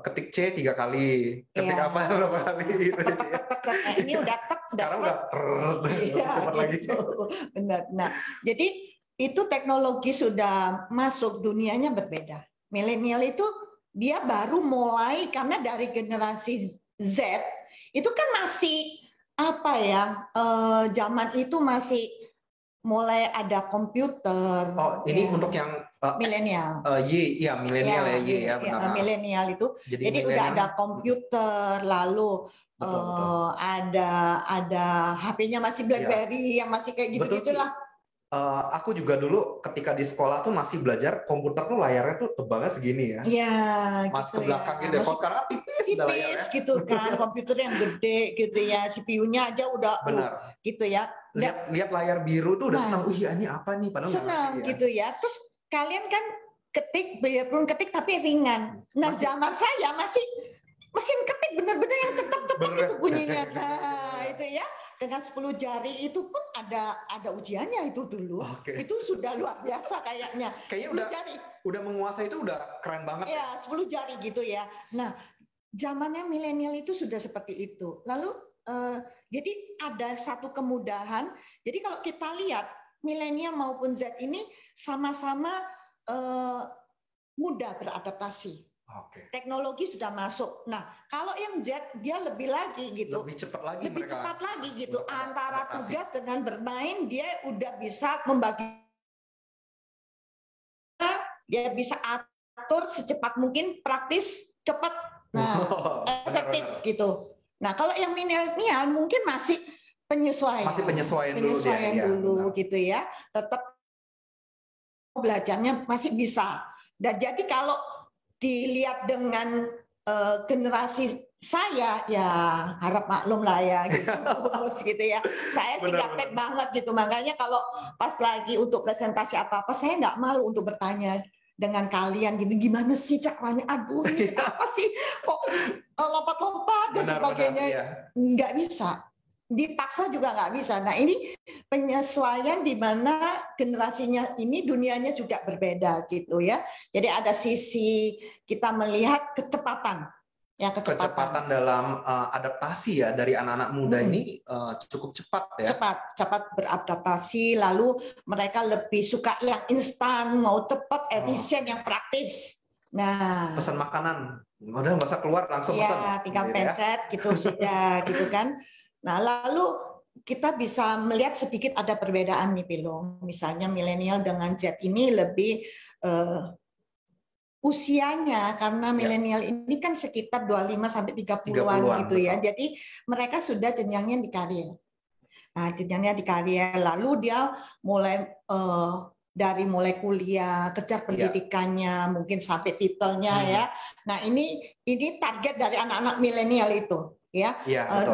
ketik C 3 kali, ketik apa berapa kali gitu. Nah, ini udah sekarang udah lagi. Benar. Nah, jadi itu teknologi sudah masuk, dunianya berbeda. Milenial itu dia baru mulai karena dari generasi Z itu kan masih apa ya, zaman itu masih mulai ada komputer. Oh, ini untuk yang milenial. Ya milenial ya benar. Milenial itu. Jadi udah ada komputer, lalu betul. Ada HP-nya masih BlackBerry yang masih kayak gitu-gitulah. Aku juga dulu ketika di sekolah tuh masih belajar komputer tuh layarnya tuh tebalnya segini ya. Iya. Mas gitu ke belakang gitu. Kalau sekarang tipis gitu kan, komputer yang gede gitu ya, CPU-nya aja udah gitu ya. Lihat layar biru tuh udah senang. Iya ini apa nih? Padahal senang gitu ya. Terus kalian kan ketik, biarpun ketik tapi ringan. Nah, zaman saya masih mesin ketik benar-benar yang cepat-cepat itu bunyinya. Nah, itu ya. Dengan 10 jari itu pun ada ujiannya itu dulu. Itu sudah luar biasa kayaknya. Kayaknya udah menguasai itu udah keren banget. Ya, 10 jari gitu ya. Nah, zamannya milenial itu sudah seperti itu. Lalu jadi ada satu kemudahan. Jadi kalau kita lihat milenial maupun Z ini sama-sama mudah beradaptasi. Teknologi sudah masuk. Nah, kalau yang Z dia lebih lagi gitu. Lebih cepat lagi. Lebih cepat lagi gitu. Antara tugas dengan bermain dia udah bisa membagi. Dia bisa atur secepat mungkin, praktis, cepat. Nah, efektif gitu. Nah, kalau yang milenial mungkin masih penyesuaian. Masih penyesuaian dulu gitu ya. Tetap belajarnya masih bisa. Dan jadi kalau dilihat dengan generasi saya, ya harap maklum lah ya gitu ya. Saya sih gaptek banget gitu, makanya kalau pas lagi untuk presentasi apa-apa saya nggak malu untuk bertanya dengan kalian gitu, gimana sih caranya, aduh ini apa sih kok lompat-lompat dan sebagainya. Nggak bisa, dipaksa juga nggak bisa. Nah, ini penyesuaian di mana generasinya ini dunianya juga berbeda gitu ya. Jadi ada sisi kita melihat kecepatan. Ya, kecepatan dalam adaptasi ya dari anak-anak muda ini cukup cepat ya. Cepat beradaptasi, lalu mereka lebih suka yang instan, mau cepat, efisien, yang praktis. Nah, pesan makanan, udah nggak usah keluar langsung pesan. Ya, tinggal pencet gitu sudah gitu kan. Nah, lalu kita bisa melihat sedikit ada perbedaan nih Pilo. Misalnya milenial dengan Z ini lebih usianya, karena milenial ini kan sekitar 25 sampai 30-an gitu ya. Betul. Jadi mereka sudah jenjangnya di karir. Nah, jenjangnya di karir, lalu dia mulai dari mulai kuliah, kejar pendidikannya, mungkin sampai titelnya ya. Nah, ini target dari anak-anak milenial itu. Ya,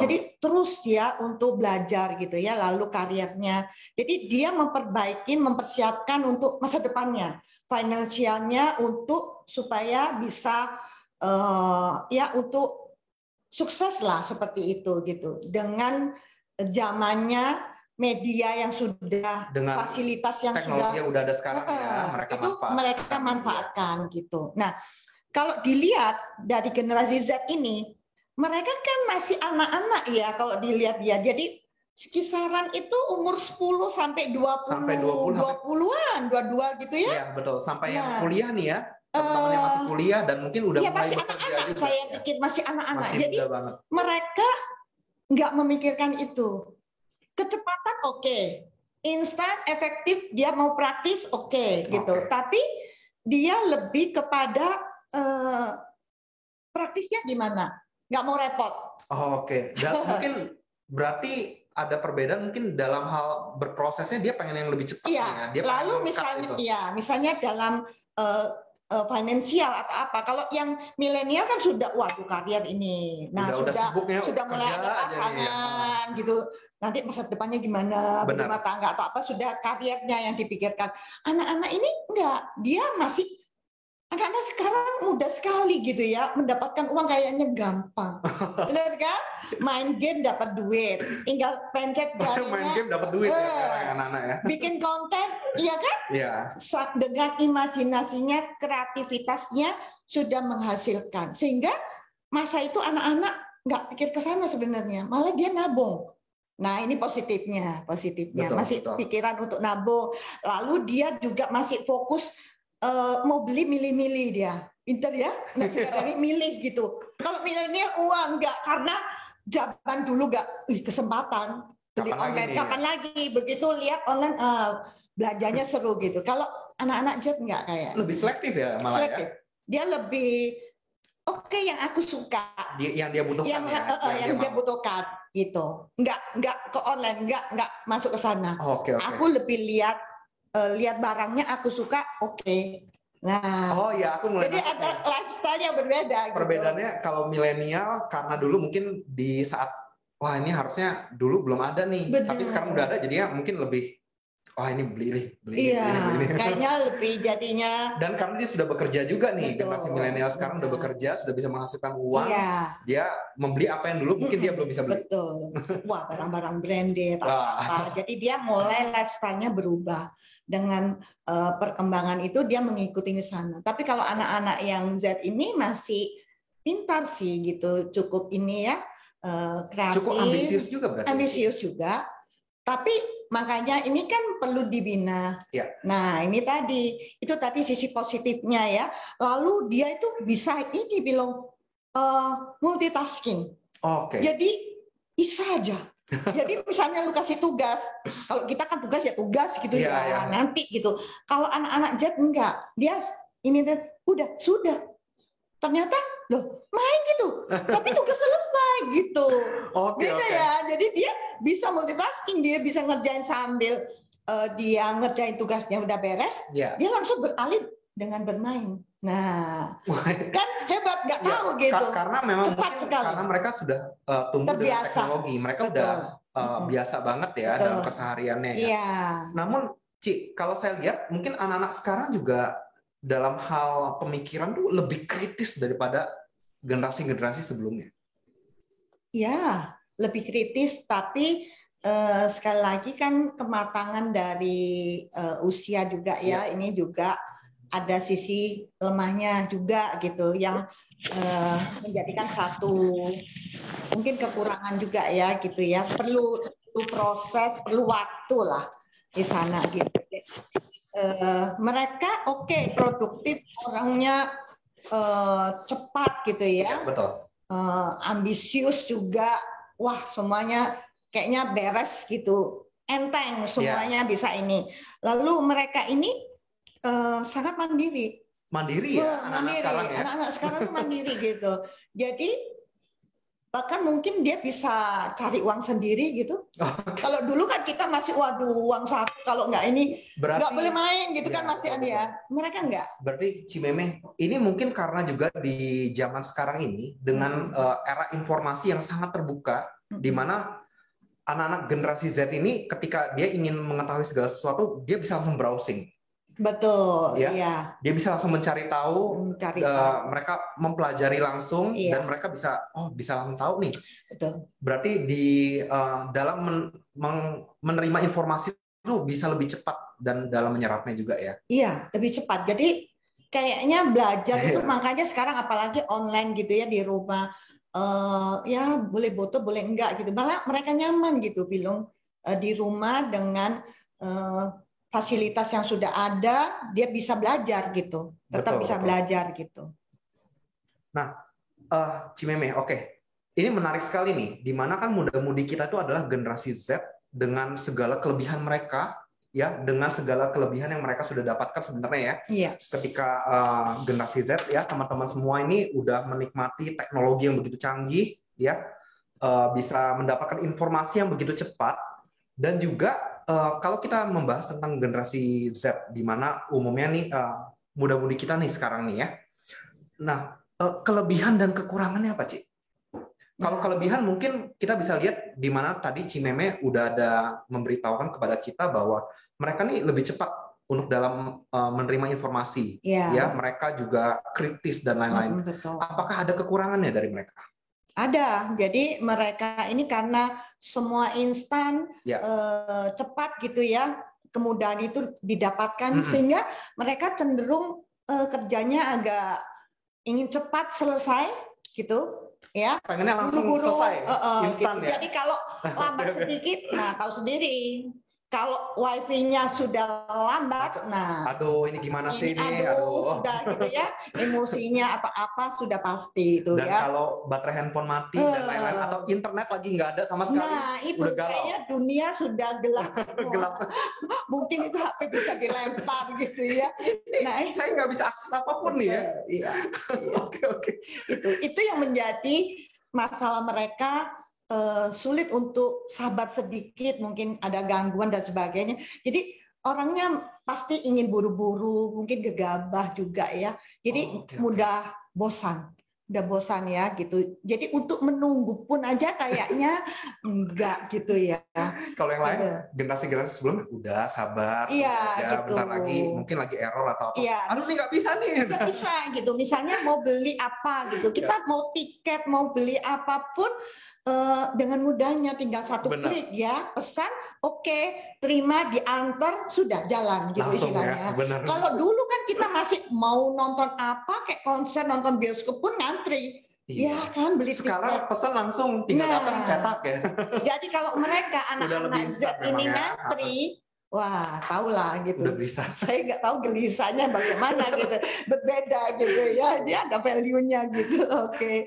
jadi terus dia untuk belajar gitu ya, lalu karirnya. Jadi dia mempersiapkan untuk masa depannya, finansialnya untuk supaya bisa ya untuk sukses lah seperti itu gitu. Dengan zamannya media yang sudah, dengan fasilitas yang teknologi yang udah ada sekarang mereka manfaatkan gitu. Nah, kalau dilihat dari generasi Z ini, mereka kan masih anak-anak ya kalau dilihat ya. Jadi kisaran itu umur 10 sampai 20-an, 22 gitu ya. Iya, betul. Sampai yang kuliah nih ya. Teman-teman yang masih kuliah dan mungkin udah mulai masih bekerja anak-anak juga. Saya pikir masih anak-anak. Jadi mereka nggak memikirkan itu. Kecepatan oke. Instan, efektif, dia mau praktis oke gitu. Tapi dia lebih kepada praktisnya gimana? Nggak mau repot. Dan mungkin berarti ada perbedaan mungkin dalam hal berprosesnya, dia pengen yang lebih cepat ya. Dia lalu misalnya dalam finansial atau apa. Kalau yang milenial kan sudah waduh karir ini. Nah, sudah mulai ada pasangan gitu. Nanti masa depannya gimana, berumah tangga atau apa, sudah karirnya yang dipikirkan. Anak-anak ini enggak, dia masih anak-anak sekarang mudah sekali gitu ya, mendapatkan uang kayaknya gampang. Benar kan? Main game dapat duit, tinggal pencet jarinya. Main game dapat duit ya anak-anak ya. Bikin konten, iya kan? Iya. Dengan imajinasinya, kreativitasnya sudah menghasilkan. Sehingga masa itu anak-anak nggak pikir ke sana sebenarnya, malah dia nabung. Nah, ini positifnya. Masih pikiran untuk nabung. Lalu dia juga masih fokus mau beli milih-milih dia. Pinter ya? Nah, sekarang ini milih gitu. Kalau milenial uang enggak, karena zaman dulu enggak, kesempatan beli online. Kapan lagi? Begitu lihat online, belanjanya seru gitu. Kalau anak-anak Z enggak kayak. Lebih selektif ya malah selektif. Ya? Dia lebih yang aku suka. Yang dia butuhkan yang dia butuhkan gitu. Enggak ke online, enggak masuk ke sana. Aku lebih lihat barangnya aku suka, Nah, aku mulai. Jadi ada lifestyle yang berbeda. Perbedaannya gitu. Kalau milenial karena dulu mungkin di saat ini harusnya dulu belum ada nih, tapi sekarang udah ada, jadinya mungkin lebih Oh ini beli Iya, ini. kayaknya lebih jadinya. Dan karena dia sudah bekerja juga nih, Betul, generasi milenial sekarang udah bekerja, sudah bisa menghasilkan uang, iya. dia membeli apa yang dulu mungkin dia belum bisa beli. Betul. Wah, barang-barang branded apa. Jadi dia mulai lifestyle-nya berubah. Dengan perkembangan itu dia mengikuti ke sana. Tapi kalau anak-anak yang Z ini masih pintar sih gitu, cukup ini ya, kreatif. Cukup ambisius juga berarti. Ambisius juga. Tapi makanya ini kan perlu dibina. Ya. Nah ini tadi, itu tadi sisi positifnya ya. Lalu dia itu bisa ini bilang multitasking. Oke. Jadi bisa aja. Jadi misalnya lu kasih tugas, kalau kita kan tugas ya tugas gitu ya. Nanti gitu. Kalau anak-anak Z enggak, dia ini udah sudah. Ternyata loh main gitu, tapi tugas selesai gitu. Beda ya. Jadi dia bisa multitasking, dia bisa ngerjain sambil dia ngerjain tugasnya udah beres, dia langsung beralih dengan bermain. Nah, kan hebat, nggak tahu gitu. Karena memang cepat sekali. Karena mereka sudah tumbuh dengan teknologi, mereka udah biasa banget ya dalam kesehariannya. Iya. Namun, Ci, kalau saya lihat mungkin anak-anak sekarang juga dalam hal pemikiran tuh lebih kritis daripada generasi-generasi sebelumnya. Ya, lebih kritis, tapi sekali lagi kan kematangan dari usia juga ya. Ini juga ada sisi lemahnya juga gitu, yang menjadikan satu mungkin kekurangan juga ya gitu ya. Perlu proses, perlu waktu lah di sana gitu. Mereka oke, produktif, orangnya cepat gitu ya. Betul. Ambisius juga, wah semuanya kayaknya beres gitu, enteng semuanya bisa ini. Lalu mereka ini sangat mandiri. Mandiri ya, anak-anak sekarang tuh mandiri gitu. Jadi bahkan mungkin dia bisa cari uang sendiri gitu. Kalau dulu kan kita masih waduh uang saku, kalau nggak ini nggak boleh main gitu kan masih ya. Mereka nggak. Berarti Cimeme ini mungkin karena juga di zaman sekarang ini dengan era informasi yang sangat terbuka, di mana anak-anak generasi Z ini ketika dia ingin mengetahui segala sesuatu dia bisa langsung browsing. Betul, ya. Iya. Dia bisa langsung mencari tahu, mereka mempelajari langsung dan mereka bisa langsung tahu nih. Betul. Berarti di dalam menerima informasi itu bisa lebih cepat dan dalam menyerapnya juga ya. Iya, lebih cepat. Jadi kayaknya belajar itu makanya sekarang apalagi online gitu ya di rumah, ya boleh foto boleh enggak gitu. Malah mereka nyaman gitu bilang di rumah dengan fasilitas yang sudah ada, dia bisa belajar gitu, tetap bisa belajar gitu. Nah, Cimeme, oke. Ini menarik sekali nih, di mana kan muda-mudi kita itu adalah generasi Z dengan segala kelebihan mereka, ya, dengan segala kelebihan yang mereka sudah dapatkan sebenarnya ya. Iya. Ketika generasi Z ya, teman-teman semua ini udah menikmati teknologi yang begitu canggih, ya, bisa mendapatkan informasi yang begitu cepat, dan juga kalau kita membahas tentang generasi Z, di mana umumnya nih muda-mudi kita nih sekarang nih ya. Nah, kelebihan dan kekurangannya apa, Ci? Kalau kelebihan mungkin kita bisa lihat di mana tadi Cimeme udah ada memberitahukan kepada kita bahwa mereka nih lebih cepat untuk dalam menerima informasi. Ya, mereka juga kritis dan lain-lain. Apakah ada kekurangannya dari mereka? Ada, jadi mereka ini karena semua instan, cepat gitu ya, kemudahan itu didapatkan, sehingga mereka cenderung kerjanya agak ingin cepat selesai gitu, ya. Pengennya langsung selesai, instan gitu. ya. Jadi kalau lambat sedikit, nah tahu sendiri. Kalau wifi-nya sudah lambat, nah, aduh ini gimana sih ini, sudah gitu ya, emosinya apa-apa sudah pasti itu dan ya. Dan kalau baterai handphone mati dan lain-lain atau internet lagi nggak ada sama sekali, nah itu udah galau. Kayaknya dunia sudah gelap. Gelap. Mungkin itu HP bisa dilempar gitu ya. Nah, saya nggak bisa akses apapun nih ya. Iya. Oke. Itu yang menjadi masalah mereka. Sulit untuk sabar sedikit, mungkin ada gangguan dan sebagainya. Jadi orangnya pasti ingin buru-buru, mungkin gegabah juga ya. Jadi mudah bosan udah bosan ya gitu. Jadi untuk menunggu pun aja kayaknya enggak gitu ya. Kalau yang lain generasi-generasi sebelumnya udah sabar, iya, aja gitu. bentar lagi mungkin lagi error atau apa. Iya, Aduh nih nggak bisa nih. Nggak bisa gitu. Misalnya mau beli apa gitu, kita mau tiket, mau beli apapun dengan mudahnya tinggal satu klik ya, pesan, oke, terima, diantar, sudah jalan gitu langsung istilahnya. Ya, kalau dulu kan kita masih mau nonton apa kayak konser, nonton bioskop pun ngantri. Iya. Ya kan, beli sekarang tiket. pesan langsung tinggal datang cetak ya. Jadi kalau mereka anak-anak Z ini ngantri, wah, tahulah gitu. Udah bisa. Saya nggak tahu gelisahnya bagaimana gitu, berbeda gitu ya. Dia ada value-nya gitu.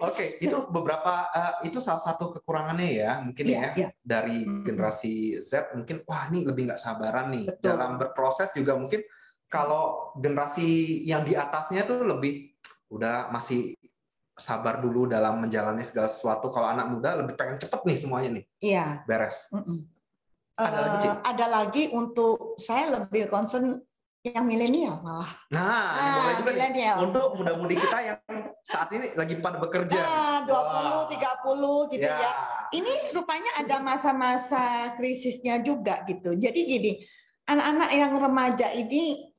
Oke, itu beberapa itu salah satu kekurangannya ya, mungkin ya. Dari generasi Z mungkin wah ini lebih nggak sabaran nih. Betul. Dalam berproses juga mungkin kalau generasi yang di atasnya tuh lebih udah masih sabar dulu dalam menjalani segala sesuatu. Kalau anak muda lebih pengen cepet nih semuanya nih. Iya. Beres. Ada lagi untuk saya lebih concern yang milenial malah. Boleh juga milenial. Untuk muda-mudi kita yang saat ini lagi pada bekerja. 20, 30 gitu ya. Ini rupanya ada masa-masa krisisnya juga gitu. Jadi gini, anak-anak yang remaja ini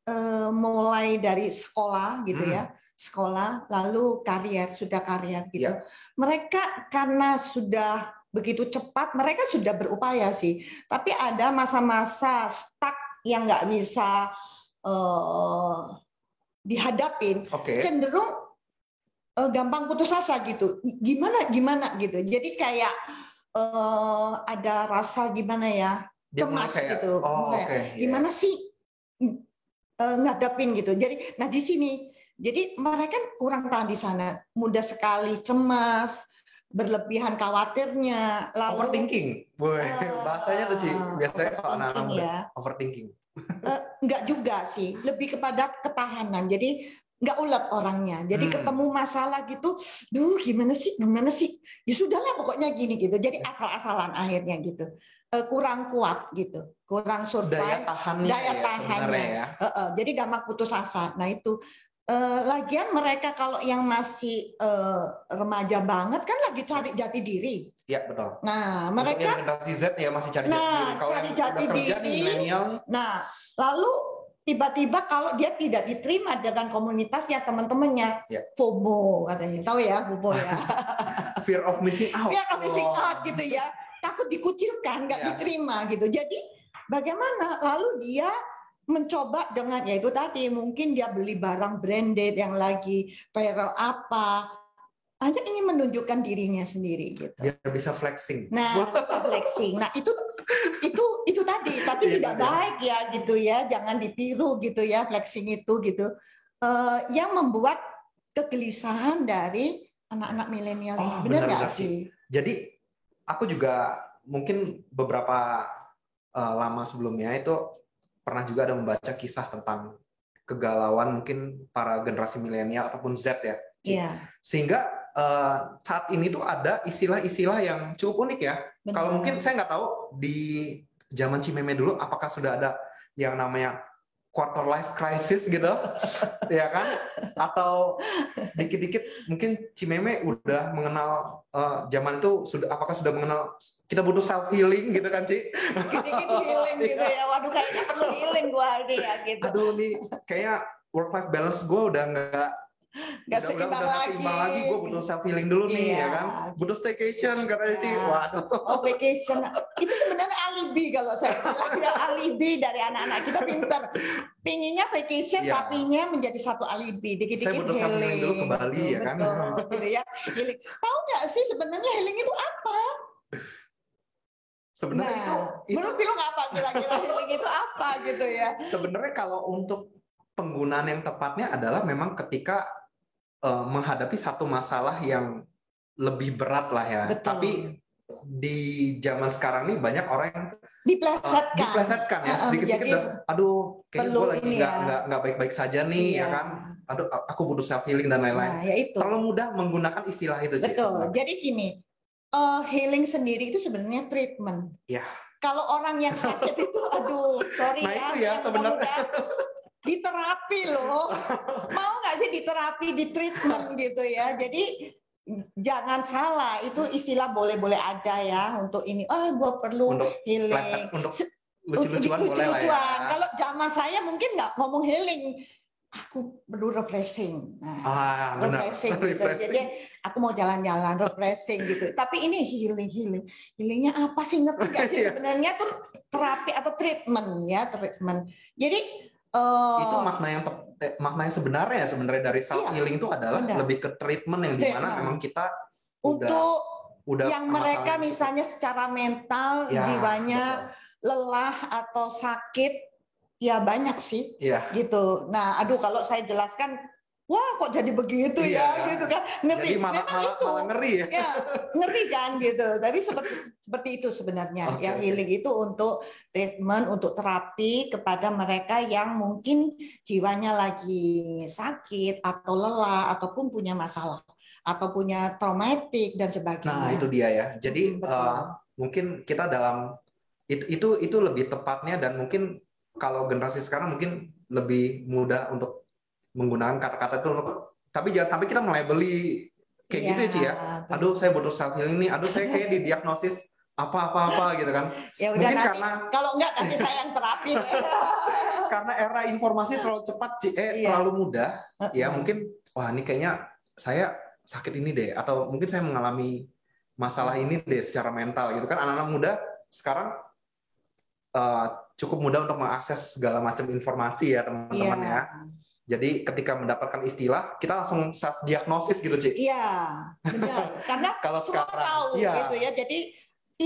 mulai dari sekolah gitu ya. Sekolah lalu sudah karier gitu. Mereka karena sudah begitu cepat, mereka sudah berupaya sih. Tapi ada masa-masa stuck yang nggak bisa dihadapin. Cenderung gampang putus asa gitu. Gimana gitu. Jadi kayak ada rasa gimana ya, cemas gitu. Gimana sih ngadapin gitu. Jadi, nah di sini, jadi mereka kurang tahan di sana. Mudah sekali cemas, berlebihan khawatirnya, lalu overthinking. Bahasanya tuh Ci, biasanya kalau anak-anak overthinking. Enggak juga sih, lebih kepada ketahanan. Jadi nggak ulet orangnya. Jadi ketemu masalah gitu, gimana sih? Ya sudahlah pokoknya gini gitu. Jadi asal-asalan akhirnya gitu. Kurang kuat gitu, kurang survive, daya tahannya. Jadi gampang putus asa. Nah itu. Lagian mereka kalau yang masih remaja banget kan lagi cari jati diri. Iya betul. Nah mereka generasi Z ya masih cari jati diri. Kalau cari jati diri. Nah lalu tiba-tiba kalau dia tidak diterima dengan komunitasnya, teman-temannya, FOMO katanya, tahu ya FOMO ya. Fear of missing out. Fear of missing out gitu ya. Takut dikucilkan, nggak diterima gitu. Jadi bagaimana? Lalu dia mencoba dengan yaitu tadi mungkin dia beli barang branded yang lagi viral apa, hanya ingin menunjukkan dirinya sendiri gitu. Biar bisa flexing. Nah, flexing. Nah, itu tadi, tapi tidak baik ya gitu ya, jangan ditiru gitu ya flexing itu gitu. Yang membuat kegelisahan dari anak-anak milenial ini. Benar nggak sih? Jadi aku juga mungkin beberapa lama sebelumnya itu pernah juga ada membaca kisah tentang kegalauan mungkin para generasi milenial ataupun Z ya. Sehingga saat ini tuh ada istilah-istilah yang cukup unik ya. Kalau mungkin saya nggak tahu di zaman Cimeme dulu apakah sudah ada yang namanya quarter life crisis gitu, ya kan? Atau dikit-dikit mungkin Cimeme udah mengenal zaman itu apakah sudah mengenal kita butuh self healing gitu kan Ci? Dikit-dikit healing gitu ya. Waduh kayaknya perlu healing gua nih ya gitu. Aduh nih kayak work life balance gua udah nggak seimbang lagi. Gue butuh self healing dulu nih ya kan. Butuh staycation katanya Ci. Waduh. Vacation. Itu sebenarnya alibi kalau saya bilang ya, alibi dari anak-anak kita pinter. Pinginnya vacation tapinya menjadi satu alibi. Dikit-dikit saya butuh self healing dulu ke Bali ya kan. Gitu ya. Healing. Tahu nggak sih sebenarnya healing itu apa? Sebenarnya itu menurut lu apa kira-kira healing itu apa gitu ya? Sebenarnya kalau untuk penggunaan yang tepatnya adalah memang ketika menghadapi satu masalah yang lebih berat lah ya. Betul. Tapi di zaman sekarang nih banyak orang yang diplesetkan ya sedikit-sedikit. Aduh, kayaknya gue lagi nggak baik-baik saja nih ya kan. Aduh, aku butuh self healing dan lain-lain. Terlalu mudah menggunakan istilah itu. Betul. Jadi gini, healing sendiri itu sebenarnya treatment. Ya. Kalau orang yang sakit itu, aduh, sorry itu ya sebenarnya. Diterapi loh. Mau nggak sih terapi di treatment gitu ya. Jadi jangan salah, itu istilah boleh-boleh aja ya untuk ini. Oh, gue perlu untuk healing. Untuk lucu-lucuan boleh lah ya. Kalau zaman saya mungkin nggak ngomong healing. Aku perlu refreshing. Nah, refreshing gitu. Jadi aku mau jalan-jalan refreshing gitu. Tapi ini healing. Healingnya apa sih, ngerti nggak sih sebenarnya tuh terapi atau treatment ya, treatment. Jadi itu makna yang sebenarnya dari self healing itu adalah lebih ke treatment yang dimana memang kita udah yang mereka misalnya secara mental jiwanya lelah atau sakit. Ya banyak sih, gitu. Nah, aduh kalau saya jelaskan, wah kok jadi begitu gitu kan? Ngeri, jadi malah ngeri ya? Ya, ngeri kan gitu. Tapi seperti itu sebenarnya. Ya healing itu untuk treatment, untuk terapi kepada mereka yang mungkin jiwanya lagi sakit atau lelah ataupun punya masalah atau punya traumatik dan sebagainya. Nah itu dia ya. Jadi mungkin kita dalam itu lebih tepatnya dan mungkin kalau generasi sekarang mungkin lebih mudah untuk menggunakan kata-kata itu, tapi jangan sampai kita melabeli kayak gitu ya Ci ya. Aduh saya butuh self healing nih, aduh saya kayak didiagnosis apa gitu kan. Ya udah, mungkin nanti, karena kalau enggak nanti saya yang terapi. Karena era informasi terlalu cepat terlalu mudah, ya mungkin wah ini kayaknya saya sakit ini deh, atau mungkin saya mengalami masalah ini deh secara mental gitu kan. Anak-anak muda sekarang cukup mudah untuk mengakses segala macam informasi ya teman-teman ya. Jadi ketika mendapatkan istilah kita langsung self diagnosis gitu Ci. Iya, benar. Karena kalau semua tahu gitu ya. Jadi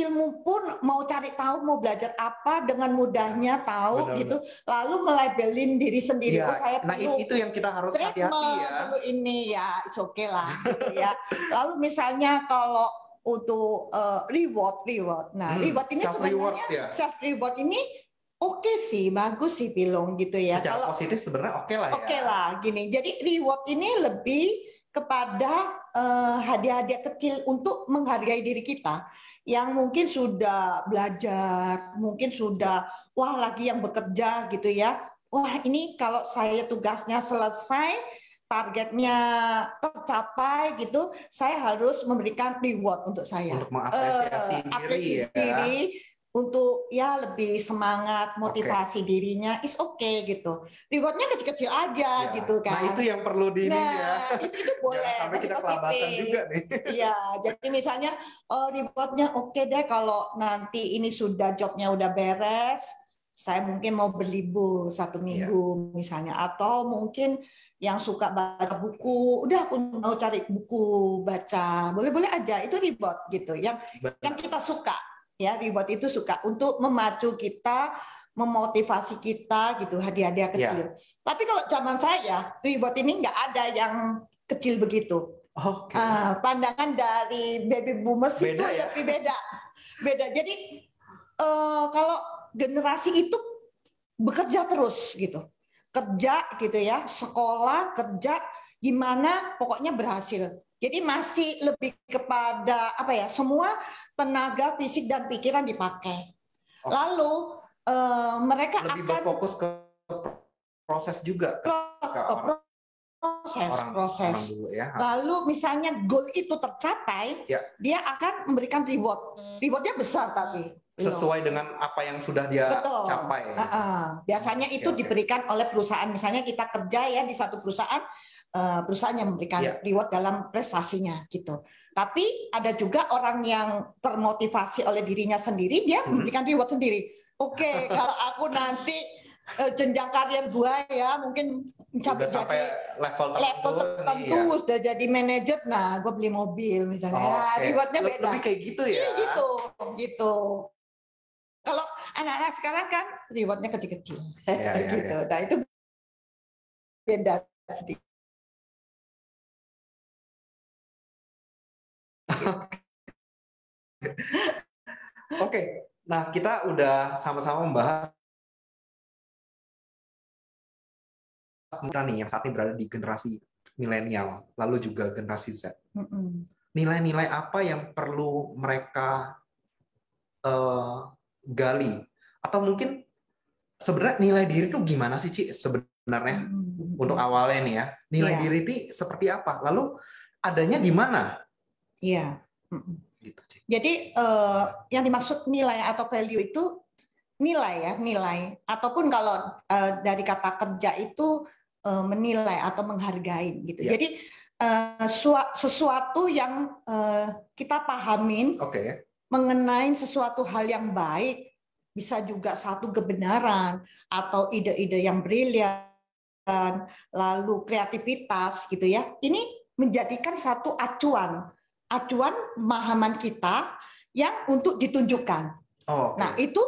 ilmu pun mau cari tahu, mau belajar apa dengan mudahnya tahu gitu. Lalu melabelin diri sendiri. Oh, saya perlu. Itu yang kita harus hati-hati ya. Perlu ini ya, oke lah gitu ya. Lalu misalnya kalau untuk reward. Nah, reward ini sebenarnya self reward ini oke sih, bagus sih Pilong gitu ya. Secara positif sebenarnya oke lah ya. Oke lah, gini. Jadi reward ini lebih kepada hadiah-hadiah kecil untuk menghargai diri kita yang mungkin sudah belajar, mungkin sudah lagi yang bekerja gitu ya. Wah, ini kalau saya tugasnya selesai, targetnya tercapai gitu, saya harus memberikan reward untuk saya. Untuk mengapresiasi diri ya. Untuk ya lebih semangat, motivasi dirinya is gitu. Rewardnya kecil-kecil aja gitu kan. Nah itu yang perlu itu boleh. Jangan sampai kita kelabatan juga nih. Iya, jadi misalnya rewardnya oke deh kalau nanti ini sudah jobnya udah beres, saya mungkin mau berlibur 1 minggu misalnya, atau mungkin yang suka baca buku, udah aku mau cari buku baca, boleh-boleh aja, itu reward gitu, yang kita suka. Ya, reward itu suka untuk memacu kita, memotivasi kita gitu, hadiah-hadiah kecil. Tapi kalau zaman saya, reward ini nggak ada yang kecil begitu. Pandangan dari baby boomers itu lebih beda. Jadi kalau generasi itu bekerja terus gitu, kerja gitu ya, sekolah, kerja, gimana pokoknya berhasil. Jadi masih lebih kepada semua tenaga fisik dan pikiran dipakai. Lalu mereka lebih akan berfokus ke proses juga. Proses. Dulu, ya. Lalu misalnya goal itu tercapai, dia akan memberikan reward. Rewardnya besar tapi sesuai dengan apa yang sudah dia capai. Biasanya itu diberikan oleh perusahaan. Misalnya kita kerja ya di satu perusahaan. Perusahaan yang memberikan reward dalam prestasinya gitu. Tapi ada juga orang yang termotivasi oleh dirinya sendiri, dia memberikan reward sendiri. Oke, kalau aku nanti jenjang karir gua ya mungkin sampai level tertentu sudah jadi manajer, nah gue beli mobil misalnya. Rewardnya beda. Lebih kayak gitu ya. Gitu. Kalau anak-anak sekarang kan rewardnya kecil-kecil, gitu. Nah itu beda sedikit. Oke, nah kita udah sama-sama membahas kita nih yang saat ini berada di generasi milenial, lalu juga generasi Z. Nilai-nilai apa yang perlu mereka gali? Atau mungkin sebenarnya nilai diri itu gimana sih Ci sebenarnya? untuk awalnya nih ya. Nilai Iya. diri ini seperti apa? Lalu adanya di mana? Iya. Gitu, Ci. Jadi yang dimaksud nilai atau value itu nilai ya, nilai. Ataupun kalau dari kata kerja itu menilai atau menghargai gitu. Ya. Jadi sesuatu yang kita pahamin mengenai sesuatu hal yang baik, bisa juga satu kebenaran atau ide-ide yang brilian, lalu kreativitas gitu ya. Ini menjadikan satu acuan pemahaman kita yang untuk ditunjukkan. Nah, itu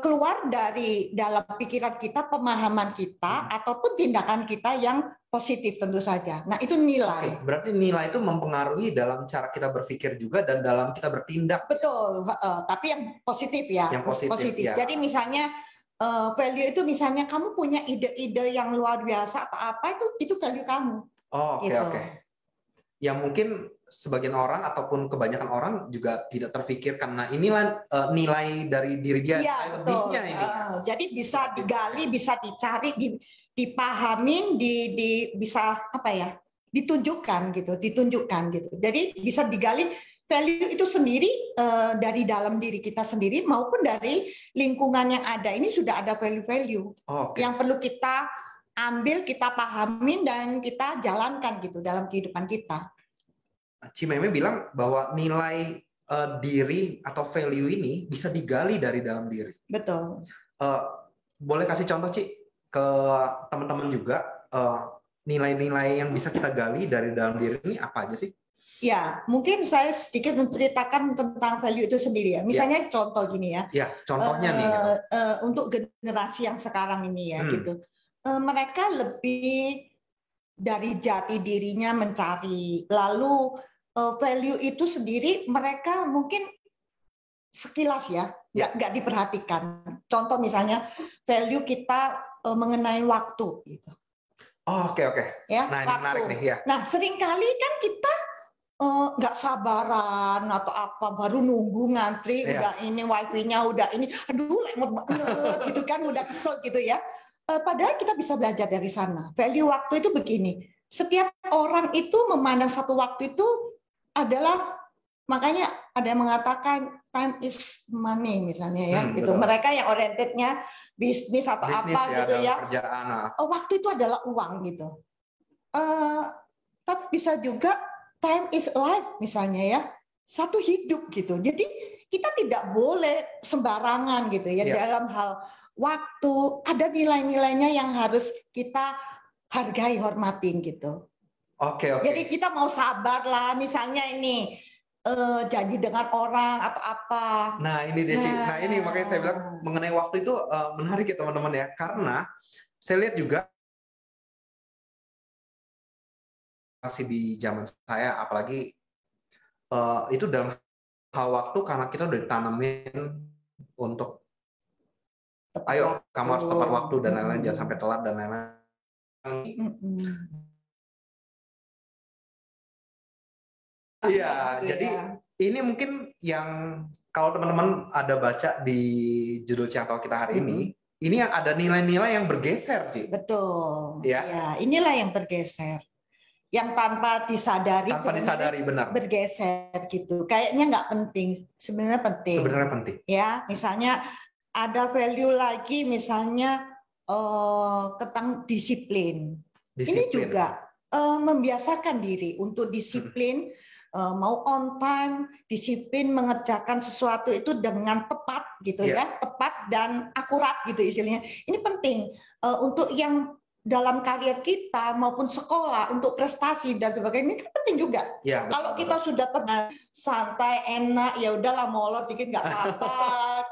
keluar dari dalam pikiran kita, pemahaman kita, ataupun tindakan kita yang positif tentu saja. Nah, itu nilai. Berarti nilai itu mempengaruhi dalam cara kita berpikir juga dan dalam kita bertindak. Betul, tapi yang positif ya. Yang positif. Ya. Jadi misalnya value itu misalnya kamu punya ide-ide yang luar biasa atau apa, itu value kamu. Oke. Yang mungkin sebagian orang ataupun kebanyakan orang juga tidak terpikirkan. Nah, inilah nilai dari diri dia lebihnya ini. Jadi bisa digali, bisa dicari, dipahamin, bisa apa ya? Ditunjukkan gitu. Jadi bisa digali value itu sendiri dari dalam diri kita sendiri maupun dari lingkungan yang ada. Ini sudah ada value-value yang perlu kita ambil, kita pahamin dan kita jalankan gitu dalam kehidupan kita. Cimeme bilang bahwa nilai diri atau value ini bisa digali dari dalam diri. Betul. Boleh kasih contoh, Ci, ke teman-teman juga nilai-nilai yang bisa kita gali dari dalam diri ini apa aja sih? Ya, mungkin saya sedikit menceritakan tentang value itu sendiri ya. Misalnya contoh gini ya. Ya, contohnya nih. Untuk generasi yang sekarang ini ya gitu. Mereka lebih dari jati dirinya mencari, lalu value itu sendiri mereka mungkin sekilas ya nggak diperhatikan. Contoh misalnya value kita mengenai waktu gitu. Oke. Ya, nah, ini waktu. menarik nih ya. Nah, seringkali kan kita nggak sabaran atau apa, baru nunggu ngantri, udah ini wifi-nya udah ini, aduh lemot banget gitu kan, udah kesel gitu ya. Padahal kita bisa belajar dari sana. Value waktu itu begini, setiap orang itu memandang satu waktu itu adalah, makanya ada yang mengatakan time is money misalnya ya, gitu. Betul. Mereka yang orientednya bisnis atau apa gitu ya. Waktu itu adalah uang gitu. Tapi bisa juga time is life misalnya ya, satu hidup gitu. Jadi kita tidak boleh sembarangan gitu ya dalam hal waktu. Ada nilai-nilainya yang harus kita hargai, hormatin gitu. Oke. Jadi kita mau sabar lah, misalnya ini janji dengan orang atau apa. Nah ini Desi, nah ini makanya saya bilang mengenai waktu itu menarik ya teman-teman ya, karena saya lihat juga masih di zaman saya, apalagi itu dalam hal waktu, karena kita udah ditanamin untuk ayo kamu harus tepat waktu dan lain-lain, jangan sampai telat dan lain-lain. Iya, jadi ini mungkin yang kalau teman-teman ada baca di judul channel kita hari ini yang ada nilai-nilai yang bergeser, Ci. Betul. Ya, inilah yang bergeser. Yang tanpa disadari, benar. Bergeser gitu. Kayaknya nggak penting, sebenarnya penting. Ya, misalnya ada value lagi, misalnya tentang disiplin. Ini juga membiasakan diri untuk disiplin, mau on time, disiplin mengerjakan sesuatu itu dengan tepat gitu ya, tepat dan akurat gitu istilahnya. Ini penting untuk yang dalam karier kita maupun sekolah, untuk prestasi dan sebagainya, ini kan penting juga. Ya, kalau kita sudah tenang, santai, enak, ya udahlah molor dikit nggak apa-apa,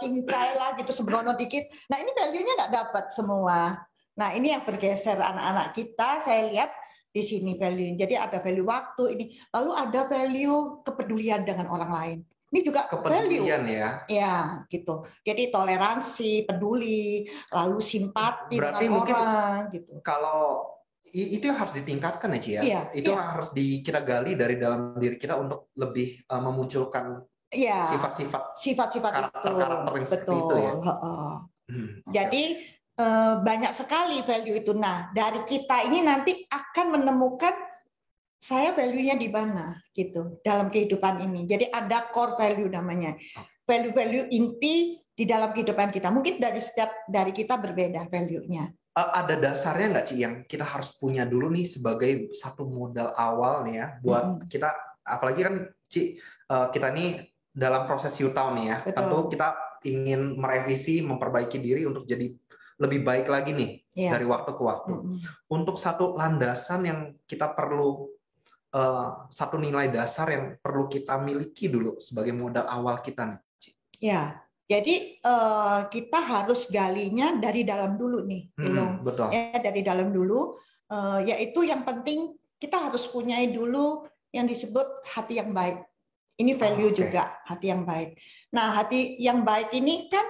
cincai lah gitu, sembrono dikit. Nah ini value-nya nggak dapat semua. Nah ini yang bergeser anak-anak kita, saya lihat di sini value. Jadi ada value waktu ini, lalu ada value kepedulian dengan orang lain. Ini juga kepedulian value. Ya, gitu. Jadi toleransi, peduli, lalu simpati berarti dengan mungkin orang, gitu. Kalau itu yang harus ditingkatkan ya, Ci ya. Iya, itu harus kita gali dari dalam diri kita untuk lebih memunculkan sifat-sifat karakter yang seperti itu ya. Jadi banyak sekali value itu. Nah, dari kita ini nanti akan menemukan saya value-nya di mana gitu dalam kehidupan ini. Jadi ada core value namanya. Value-value inti di dalam kehidupan kita. Mungkin dari kita berbeda value-nya. Ada dasarnya nggak Ci yang kita harus punya dulu nih sebagai satu modal awal nih ya buat kita, apalagi kan Ci, kita nih dalam proses U-Town nih ya. Betul. Tentu kita ingin merevisi, memperbaiki diri untuk jadi lebih baik lagi nih dari waktu ke waktu. Untuk satu landasan yang kita perlu, satu nilai dasar yang perlu kita miliki dulu sebagai modal awal kita nih. Ya, jadi kita harus galinya dari dalam dulu nih, betul. Ya, dari dalam dulu, yaitu yang penting kita harus punyai dulu yang disebut hati yang baik. Ini value juga, hati yang baik. Nah, hati yang baik ini kan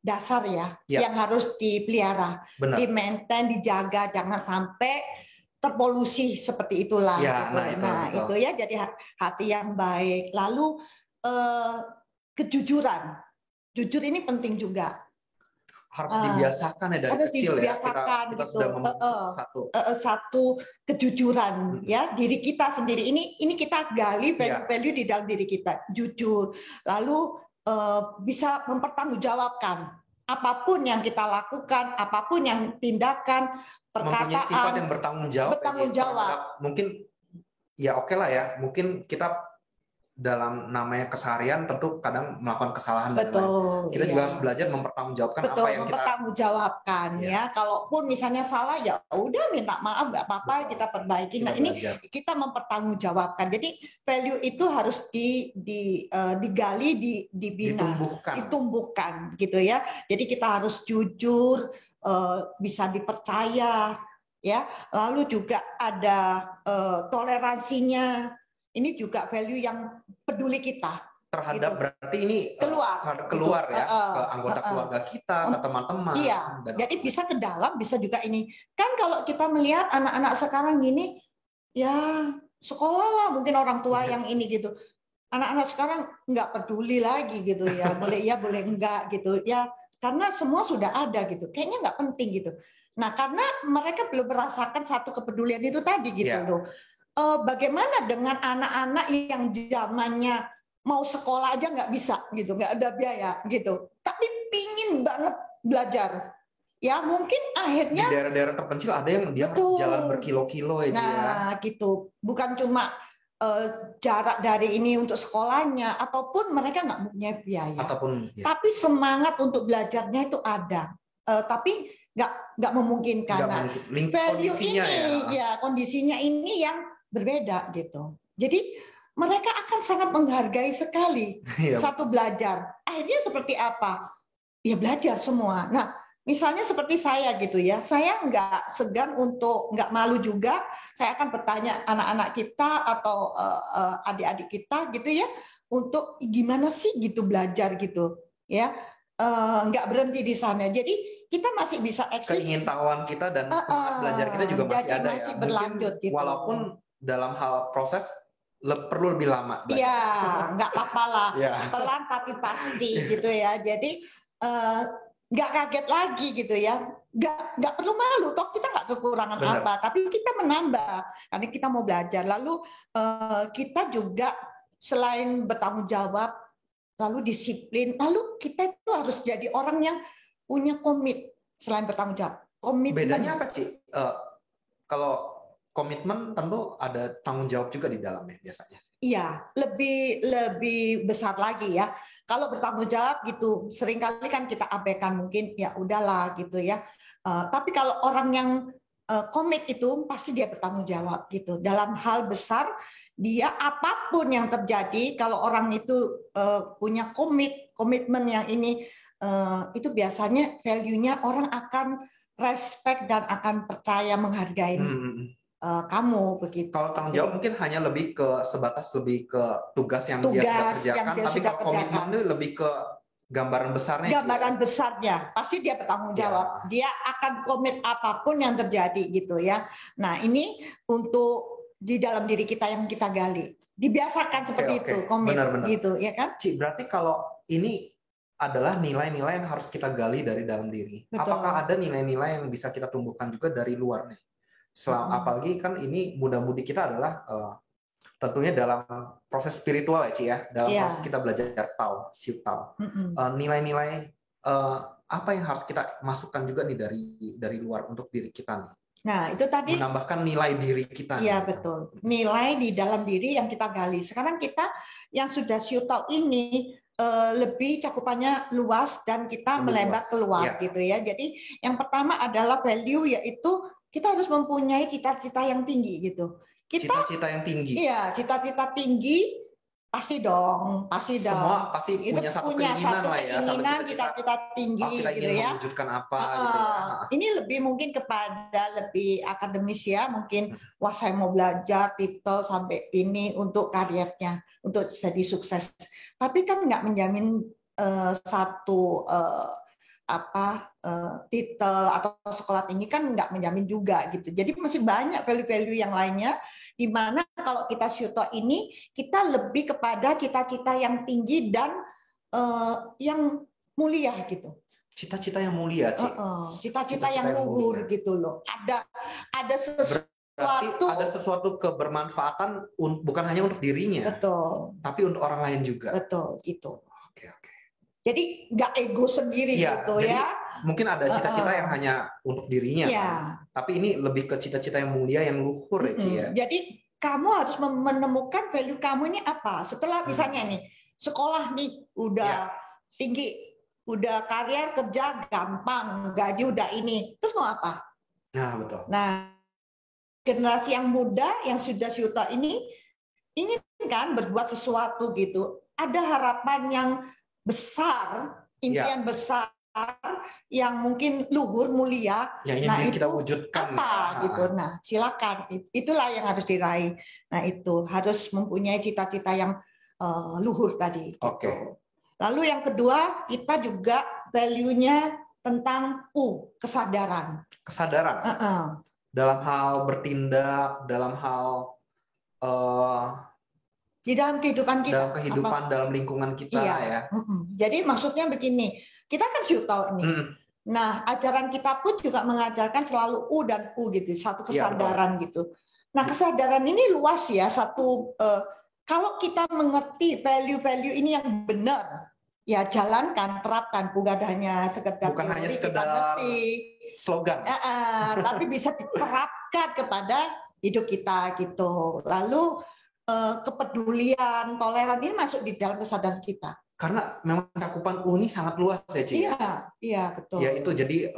dasar ya, yang harus dipelihara, di-maintain, dijaga, jangan sampai terpolusi seperti itulah. Ya, gitu. Nah, itu ya, jadi hati yang baik. Lalu kejujuran, jujur ini penting juga. Harus dibiasakan ya dari harus kecil dibiasakan, ya. Kita gitu. sudah membentuk satu kejujuran ya diri kita sendiri. Ini kita gali value di dalam diri kita, jujur. Lalu bisa mempertanggungjawabkan apapun yang kita lakukan, apapun yang tindakan, perkataan. Mempunyai sifat yang bertanggung jawab. Mungkin ya oke lah ya. Mungkin kita dalam namanya keseharian tentu kadang melakukan kesalahan. Betul. Kita juga harus belajar mempertanggungjawabkan apa yang kita mempertanggungjawabkan ya. Kalaupun misalnya salah ya udah minta maaf, nggak apa-apa, kita perbaiki. Nah, ini kita mempertanggungjawabkan. Jadi value itu harus digali, dibina, ditumbuhkan gitu ya. Jadi kita harus jujur, bisa dipercaya ya. Lalu juga ada toleransinya. Ini juga value yang peduli kita terhadap, gitu. Berarti ini keluar gitu. Ya ke anggota keluarga kita, ke teman-teman. Iya. Jadi bisa ke dalam, bisa juga ini. Kan kalau kita melihat anak-anak sekarang gini, ya sekolah lah mungkin orang tua yang ini gitu. Anak-anak sekarang nggak peduli lagi gitu ya, boleh iya boleh enggak gitu ya, karena semua sudah ada gitu. Kayaknya nggak penting gitu. Nah, karena mereka belum merasakan satu kepedulian itu tadi gitu loh. Bagaimana dengan anak-anak yang zamannya mau sekolah aja nggak bisa gitu, nggak ada biaya gitu, tapi pingin banget belajar, ya mungkin akhirnya di daerah-daerah terpencil ada yang dia harus jalan berkilo-kilo ya. Nah, gitu, bukan cuma jarak dari ini untuk sekolahnya, ataupun mereka nggak punya biaya, tapi semangat untuk belajarnya itu ada, tapi nggak memungkinkan. Value ini ya kondisinya ini yang berbeda gitu. Jadi mereka akan sangat menghargai sekali satu belajar. Akhirnya seperti apa? Ya belajar semua. Nah, misalnya seperti saya gitu ya, saya nggak segan untuk, nggak malu juga, saya akan bertanya anak-anak kita atau adik-adik kita gitu ya, untuk gimana sih gitu belajar gitu ya, nggak berhenti di sana. Jadi kita masih bisa eksis. Keingintahuan kita dan semangat belajar kita juga masih ada ya. Berlanjut gitu. Walaupun dalam hal proses perlu lebih lama. Iya, nggak apa-apa lah. Pelan tapi pasti gitu ya. Jadi nggak kaget lagi gitu ya. Nggak perlu malu. Toh kita nggak kekurangan apa. Tapi kita menambah. Karena kita mau belajar. Lalu kita juga selain bertanggung jawab, lalu disiplin. Lalu kita itu harus jadi orang yang punya komit selain bertanggung jawab. Komitmen. Bedanya apa, Ci? Kalau komitmen tentu ada tanggung jawab juga di dalamnya biasanya. Iya, lebih besar lagi ya. Kalau bertanggung jawab gitu, seringkali kan kita abaikan, mungkin ya udahlah gitu ya. Tapi kalau orang yang komit itu pasti dia bertanggung jawab gitu. Dalam hal besar dia apapun yang terjadi, kalau orang itu punya komitmen yang ini, itu biasanya value-nya orang akan respect dan akan percaya, menghargai kamu begitu. Kalau tanggung jawab mungkin hanya lebih ke sebatas lebih ke tugas yang dia sudah kerjakan, tapi kalau komitmen itu lebih ke gambaran besarnya. Gambaran besarnya pasti dia bertanggung jawab. Dia akan komit apapun yang terjadi gitu ya. Nah, ini untuk di dalam diri kita yang kita gali. Dibiasakan seperti itu, komit gitu ya kan? Ci, berarti kalau ini adalah nilai-nilai yang harus kita gali dari dalam diri. Betul. Apakah ada nilai-nilai yang bisa kita tumbuhkan juga dari luar nih? Apalagi kan ini muda-mudi kita adalah tentunya dalam proses spiritual ya Ci ya, dalam proses kita belajar siu tao. Nilai-nilai apa yang harus kita masukkan juga nih dari luar untuk diri kita nih? Nah, itu tadi menambahkan nilai diri kita. Iya, betul. Nilai di dalam diri yang kita gali. Sekarang kita yang sudah siu tao ini lebih cakupannya luas dan kita lebih melebar keluar gitu ya. Jadi yang pertama adalah value, yaitu kita harus mempunyai cita-cita yang tinggi gitu. Cita-cita yang tinggi. Iya, cita-cita tinggi. Pasti dong. Semua pasti punya satu keinginan lah ya. Keinginan, cita-cita tinggi kita gitu ya. Mewujudkan apa gitu ya. Ini lebih mungkin kepada lebih akademis ya. Mungkin wah saya mau belajar titel sampai ini untuk karirnya, untuk jadi sukses. Tapi kan nggak menjamin satu titel atau sekolah tinggi kan nggak menjamin juga gitu. Jadi masih banyak value-value yang lainnya, di mana kalau kita siu tao ini kita lebih kepada cita-cita yang tinggi dan yang mulia gitu. Cita-cita yang mulia, Ci. Cita-cita yang luhur gitu loh. Ada sesuatu kebermanfaatan bukan hanya untuk dirinya. Betul. Tapi untuk orang lain juga. Betul, gitu. Oke. Jadi nggak ego sendiri gitu jadi ya. Mungkin ada cita-cita yang hanya untuk dirinya, kan? Tapi ini lebih ke cita-cita yang mulia, yang luhur ya, Ci ya. Jadi kamu harus menemukan value kamu ini apa. Setelah misalnya nih, sekolah nih udah tinggi, udah karier kerja gampang, gaji udah ini, terus mau apa? Nah, betul. Nah, generasi yang muda yang sudah siu tao ini ingin kan berbuat sesuatu gitu. Ada harapan yang besar, impian besar yang mungkin luhur mulia. Yang ingin kita wujudkan apa gitu. Nah, silakan. Itulah yang harus diraih. Nah, itu harus mempunyai cita-cita yang luhur tadi. Oke. Gitu. Lalu yang kedua, kita juga value-nya tentang kesadaran. Kesadaran. Dalam hal bertindak, dalam hal di dalam kehidupan kita, dalam kehidupan, dalam lingkungan kita ya. Jadi maksudnya begini, kita kan siu tao ini. Nah, ajaran kita pun juga mengajarkan selalu U dan U gitu, satu kesadaran gitu. Nah, kesadaran ini luas ya, kalau kita mengerti value-value ini yang benar, ya jalankan, terapkan, bukan hanya sekedar bukan hanya sekedar slogan, tapi bisa diterapkan kepada hidup kita gitu. Lalu kepedulian, toleran ini masuk di dalam kesadaran kita. Karena memang cakupan U ini sangat luas ya, Ci. Iya, betul. Ya itu jadi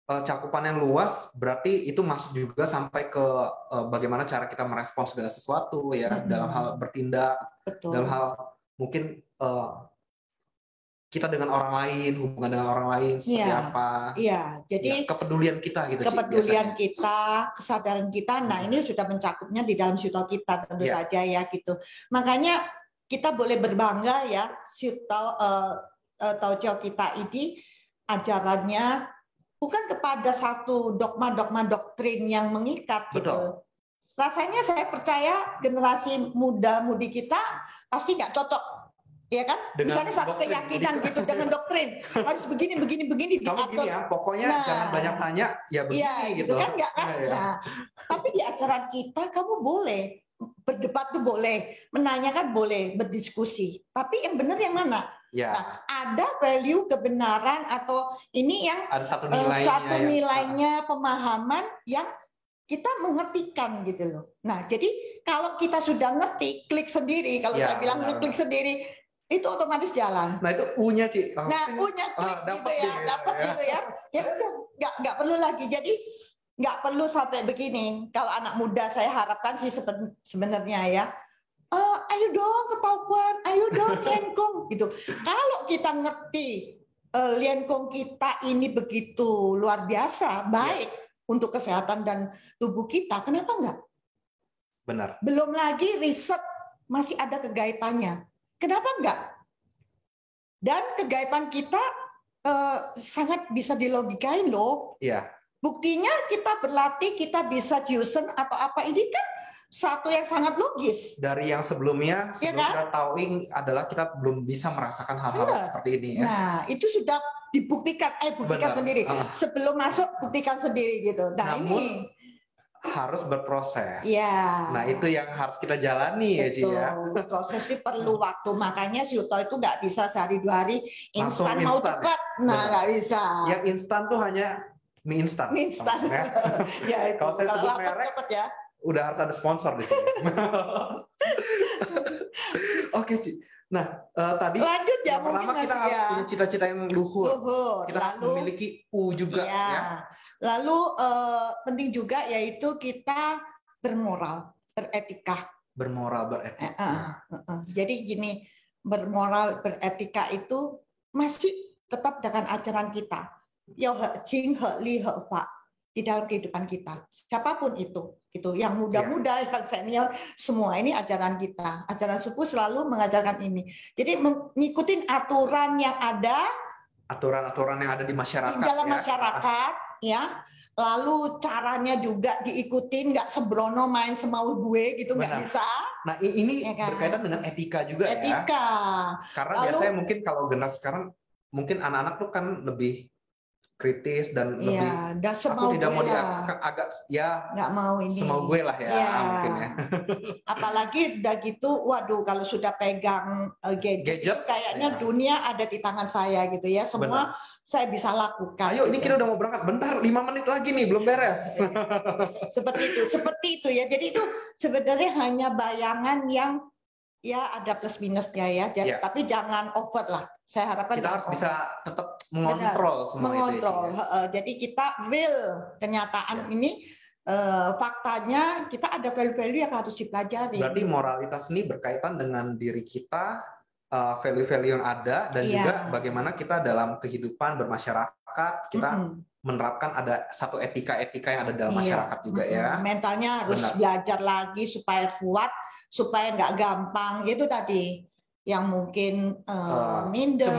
cakupan yang luas berarti itu masuk juga sampai ke bagaimana cara kita merespons segala sesuatu ya, dalam hal bertindak, dalam hal mungkin kita dengan orang lain, hubungan dengan orang lain seperti apa. Iya, jadi kepedulian kita gitu. Kepedulian kita, kesadaran kita, nah ini sudah mencakupnya di dalam siu tao kita tentu saja ya gitu. Makanya kita boleh berbangga ya, siu tao tao jiao kita ini ajarannya bukan kepada satu dogma-dogma doktrin yang mengikat gitu. Rasanya saya percaya generasi muda-mudi kita pasti nggak cocok. Ya kan? Misalnya satu keyakinan gitu dengan doktrin harus begini kamu gini ya, pokoknya jangan banyak tanya ya begini gitu kan nggak kan? Nah, tapi di acara kita kamu boleh berdebat tuh boleh, menanyakan boleh, berdiskusi. Tapi yang benar yang mana? Nah, ada value kebenaran atau ini yang ada satu nilainya pemahaman yang kita mengertikan gitu loh. Nah, jadi kalau kita sudah ngerti, klik sendiri. Kalau saya bilang klik sendiri, itu otomatis jalan. Nah itu U-nya, Ci. Nah U-nya klik gitu ya, dapat gitu ya. Ya udah, nggak perlu lagi. Jadi nggak perlu sampai begini. Kalau anak muda saya harapkan sih sebenarnya ya, ayo dong ketahuan, ayo dong Lienkong gitu. Kalau kita ngerti Lienkong kita ini begitu luar biasa, baik untuk kesehatan dan tubuh kita, kenapa enggak? Benar. Belum lagi riset masih ada kegaibannya. Kenapa enggak? Dan kegaiban kita sangat bisa dilogikain loh. Iya. Buktinya kita berlatih, kita bisa Jiusen atau apa ini kan satu yang sangat logis. Dari yang sebelumnya, sebelum kan? kita tahu adalah kita belum bisa merasakan hal-hal seperti ini ya. Nah, itu sudah dibuktikan, buktikan sendiri. Sebelum masuk, buktikan sendiri gitu. Nah, namun, ini harus berproses. Ya. Nah, itu yang harus kita jalani ya, Ci ya. Proses itu perlu waktu. Makanya Syuto itu nggak bisa sehari 2 hari instan mau cepat. Nah, nggak bisa. Yang instan tuh hanya mie instan. Mie instan. Ya, itu. Kalau saya sebut merek, cepet ya. Udah harus ada sponsor di sini. Oke, Ci. Nah, tadi lanjut ya, pertama kita harus punya cita-cita yang luhur. Kita harus memiliki U juga ya. Lalu penting juga yaitu kita bermoral, beretika. Bermoral, beretika. Jadi gini, bermoral, beretika itu masih tetap dengan ajaran kita. Yao he jing he li he fa di dalam kehidupan kita. Siapapun itu, gitu. Yang muda-muda, yang senior, semua ini ajaran kita. Ajaran suku selalu mengajarkan ini. Jadi mengikuti aturan yang ada, aturan-aturan yang ada di masyarakat. Di dalam masyarakat, ya. Lalu caranya juga diikutin, nggak sembrono main semau gue gitu, nggak bisa. Nah ini ya kan? Berkaitan dengan etika juga ya. Karena biasanya mungkin kalau generasi sekarang, mungkin anak-anak tuh kan lebih kritis dan lebih aku tidak mau agak ya nggak mau ini semau gue lah ya, mungkin ya. Apalagi udah gitu, waduh kalau sudah pegang gadget kayaknya dunia ada di tangan saya gitu ya, semua saya bisa lakukan. Ayo, ini kita udah mau berangkat, bentar 5 menit lagi nih belum beres. Seperti itu ya. Jadi itu sebenarnya hanya bayangan yang ya ada plus minusnya ya, tapi jangan over lah. Saya harapkan kita harus bisa tetap mengontrol semua itu. Jadi kita will kenyataan ini faktanya kita ada value-value yang harus dipelajari. Berarti moralitas ini berkaitan dengan diri kita, value-value yang ada, dan juga bagaimana kita dalam kehidupan bermasyarakat kita menerapkan ada satu etika-etika yang ada dalam masyarakat juga ya. Mentalnya harus belajar lagi supaya kuat, supaya nggak gampang gitu tadi. Yang mungkin minder,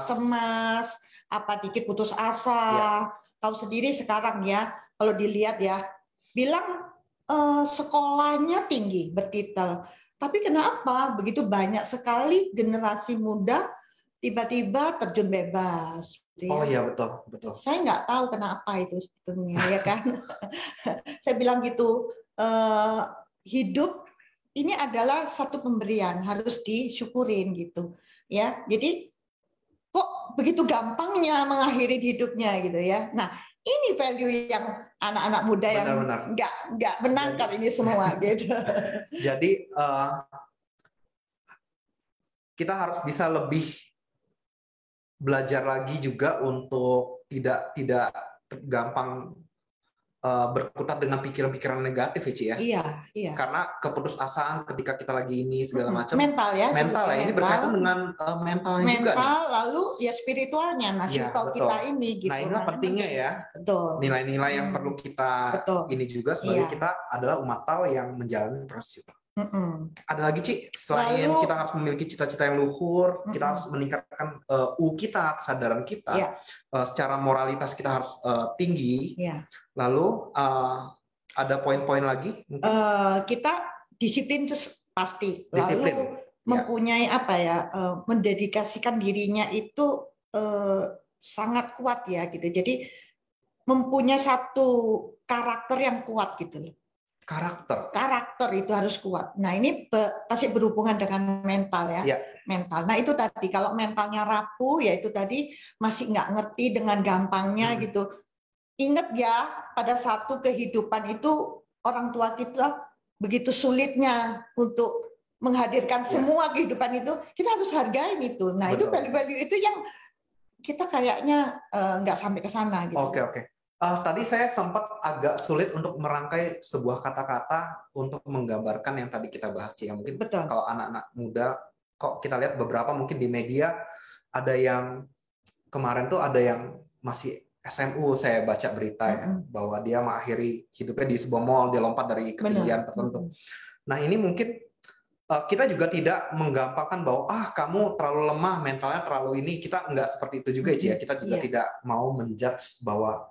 cemas, apa dikit putus asa. Tahu sendiri sekarang ya, kalau dilihat ya, bilang sekolahnya tinggi, bertitel. Tapi kenapa begitu banyak sekali generasi muda tiba-tiba terjun bebas? Oh iya, betul. Saya nggak tahu kenapa itu sebetulnya ya kan. Saya bilang gitu, hidup ini adalah satu pemberian, harus disyukurin gitu ya. Jadi kok begitu gampangnya mengakhiri hidupnya gitu ya. Nah, ini value yang anak-anak muda yang nggak menangkap ini semua gitu. Jadi kita harus bisa lebih belajar lagi juga untuk tidak gampang berkutat dengan pikiran-pikiran negatif ya, Ci ya. Iya. Karena keputusasaan ketika kita lagi ini segala macam. Mental ya. Ini berkaitan dengan mentalnya juga. Mental lalu ya spiritualnya, kalau kita ini gitu. Nah, inilah pentingnya ya. Betul. Nilai-nilai yang perlu kita ini juga sebagai kita adalah umat Tao yang menjalani proses. Ada lagi, Ci, selain kita harus memiliki cita-cita yang luhur, kita harus meningkatkan kita, kesadaran kita, secara moralitas kita harus tinggi. Lalu ada poin-poin lagi? Kita disiplin itu pasti. Lalu mempunyai mendedikasikan dirinya itu sangat kuat ya gitu. Jadi mempunyai satu karakter yang kuat gitu. Karakter itu harus kuat. Nah, ini pasti berhubungan dengan mental ya. Mental. Nah, itu tadi kalau mentalnya rapuh ya itu tadi masih nggak ngerti dengan gampangnya gitu. Ingat ya, pada satu kehidupan itu orang tua kita begitu sulitnya untuk menghadirkan semua kehidupan itu, kita harus hargain itu. Nah, itu value-value itu yang kita kayaknya nggak sampai ke sana gitu. Oke. Tadi saya sempat agak sulit untuk merangkai sebuah kata-kata untuk menggambarkan yang tadi kita bahas, Ci. Mungkin kalau anak-anak muda, kok kita lihat beberapa mungkin di media ada yang kemarin tuh ada yang masih SMU, saya baca berita ya bahwa dia mengakhiri hidupnya di sebuah mall, dia lompat dari ketinggian tertentu. Nah, ini mungkin kita juga tidak menggampangkan bahwa kamu terlalu lemah, mentalnya terlalu ini. Kita nggak seperti itu juga, Ci ya. Kita juga tidak mau menjudge bahwa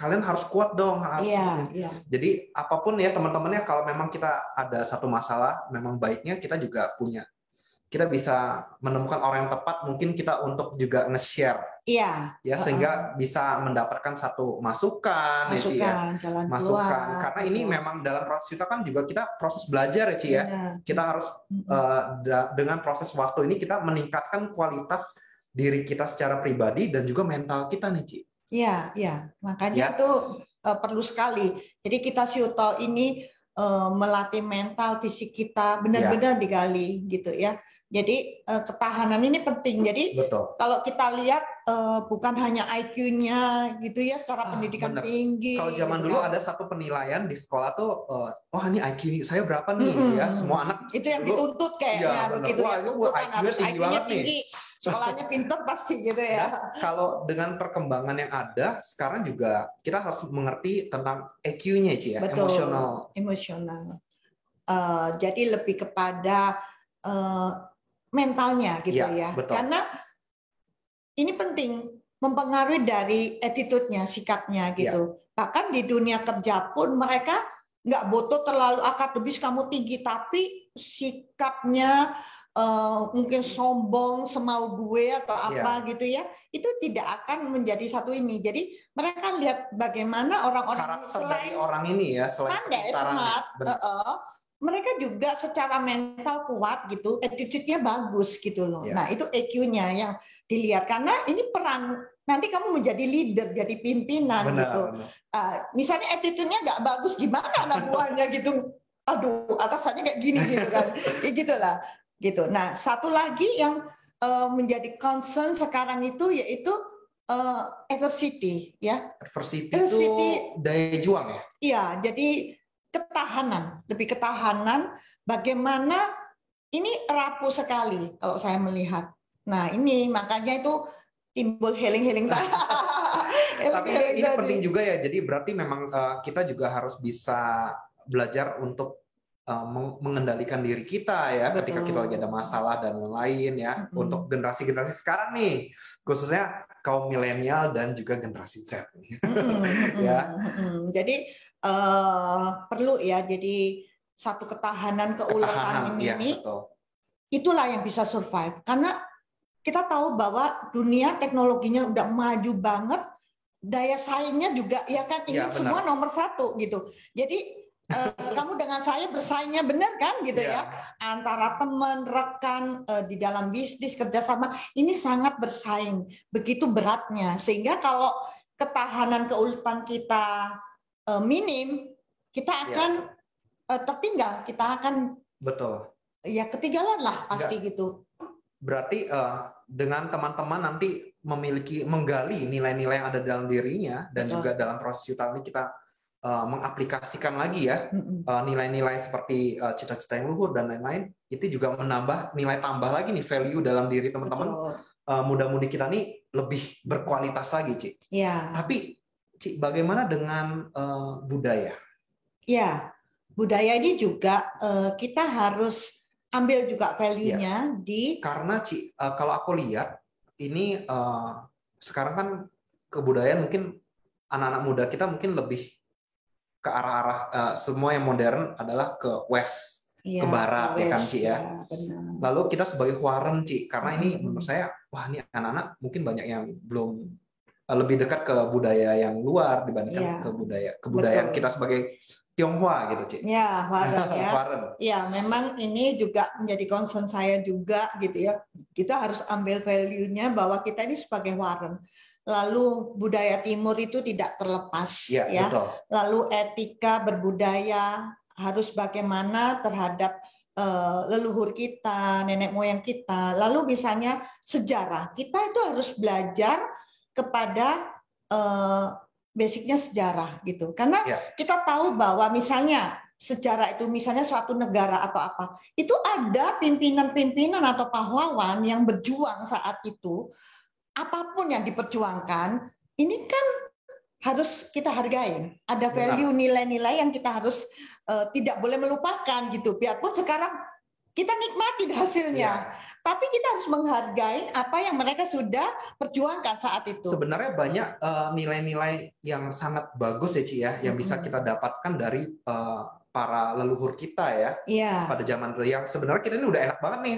kalian harus kuat dong, harus. Iya. Jadi apapun ya teman-temannya, kalau memang kita ada satu masalah, memang baiknya kita juga kita bisa menemukan orang yang tepat, mungkin kita untuk juga nge-share. Iya. Ya, sehingga bisa mendapatkan satu masukan ya, Ci ya. Jalan Masukan. keluar. Karena ini memang dalam proses kita kan juga kita proses belajar ya, Ci ya. Kita harus dengan proses waktu ini kita meningkatkan kualitas diri kita secara pribadi dan juga mental kita nih, Ci. Iya. Makanya itu perlu sekali. Jadi kita Siuto ini melatih mental, fisik kita benar-benar digali gitu ya. Jadi ketahanan ini penting. Jadi kalau kita lihat bukan hanya IQ-nya gitu ya, secara pendidikan tinggi. Kalau zaman gitu dulu ada satu penilaian di sekolah tuh, oh ini IQ saya berapa nih ya, semua anak itu yang dituntut kayaknya begitu ya. Tuntutan harus IQ-nya tinggi. Sekolahnya pintar pasti gitu ya. Kalau dengan perkembangan yang ada sekarang juga kita harus mengerti tentang EQ-nya, Ci ya, emosional. Jadi lebih kepada mentalnya gitu ya. Betul. Karena ini penting, mempengaruhi dari attitude-nya, sikapnya gitu. Bahkan di dunia kerja pun mereka nggak butuh terlalu akademis kamu tinggi, tapi sikapnya mungkin sombong, semau gue atau apa gitu ya, itu tidak akan menjadi satu ini. Jadi mereka lihat bagaimana orang-orang selain orang ini ya, selain pandai, smart, mereka juga secara mental kuat gitu, attitude-nya bagus gitu loh. Nah itu EQ-nya yang dilihat, karena ini peran nanti kamu menjadi leader, jadi pimpinan gitu. Misalnya attitude-nya nggak bagus, gimana anak buahnya gitu? Aduh, atasannya kayak gini gitu kan, gitulah. Gitu. Nah, satu lagi yang menjadi concern sekarang itu yaitu adversity, ya. Adversity itu daya juang ya? Iya, jadi ketahanan, lebih ketahanan. Bagaimana ini rapuh sekali kalau saya melihat. Nah, ini makanya itu timbul healing. Tapi ini penting juga ya. Jadi berarti memang kita juga harus bisa belajar untuk mengendalikan diri kita ya. Betul. Ketika kita lagi ada masalah dan lain ya. Untuk generasi-generasi sekarang nih, khususnya kaum milenial dan juga generasi Z. Ya. Jadi perlu ya. Jadi satu ketahanan keuletan ini. Betul. Itulah yang bisa survive. Karena kita tahu bahwa dunia teknologinya udah maju banget, daya saingnya juga ya kan ini semua nomor satu gitu. Jadi kamu dengan saya bersaingnya benar kan gitu ya, antara teman, rekan di dalam bisnis kerjasama ini sangat bersaing, begitu beratnya, sehingga kalau ketahanan keuletan kita minim, kita akan tertinggal, kita akan ya ketinggalan lah pasti gitu. Berarti dengan teman-teman nanti menggali nilai-nilai yang ada dalam dirinya dan juga dalam proses utama kita mengaplikasikan lagi ya nilai-nilai seperti cita-cita yang luhur dan lain-lain, itu juga menambah nilai tambah lagi nih value dalam diri teman-teman. Muda-mudi kita nih lebih berkualitas lagi, Ci. Ya. Tapi Ci, bagaimana dengan budaya? Ya, budaya ini juga kita harus ambil juga value-nya karena Ci, kalau aku lihat ini sekarang kan kebudayaan mungkin anak-anak muda kita mungkin lebih ke arah-arah semua yang modern adalah ke west, ke barat ya kan, Ci ya. Benar. Lalu kita sebagai Huaren, Ci, karena ini menurut saya wah ini anak-anak mungkin banyak yang belum lebih dekat ke budaya yang luar dibandingkan ke kebudayaan kita sebagai Tionghoa gitu, Ci. Ya, Huaren ya. Ya, memang ini juga menjadi concern saya juga gitu ya. Kita harus ambil value-nya bahwa kita ini sebagai Huaren. Lalu budaya timur itu tidak terlepas ya. Betul. Lalu etika berbudaya harus bagaimana terhadap leluhur kita, nenek moyang kita. Lalu misalnya sejarah, kita itu harus belajar kepada basicnya sejarah gitu. Karena kita tahu bahwa misalnya sejarah itu misalnya suatu negara atau apa, itu ada pimpinan-pimpinan atau pahlawan yang berjuang saat itu. Apapun yang diperjuangkan, ini kan harus kita hargai. Ada value, nilai-nilai yang kita harus tidak boleh melupakan gitu. Biarpun sekarang kita nikmati hasilnya. Tapi kita harus menghargai apa yang mereka sudah perjuangkan saat itu. Sebenarnya banyak nilai-nilai yang sangat bagus ya Ci ya, yang bisa kita dapatkan dari para leluhur kita ya, pada zaman dulu, yang sebenarnya kita ini udah enak banget nih.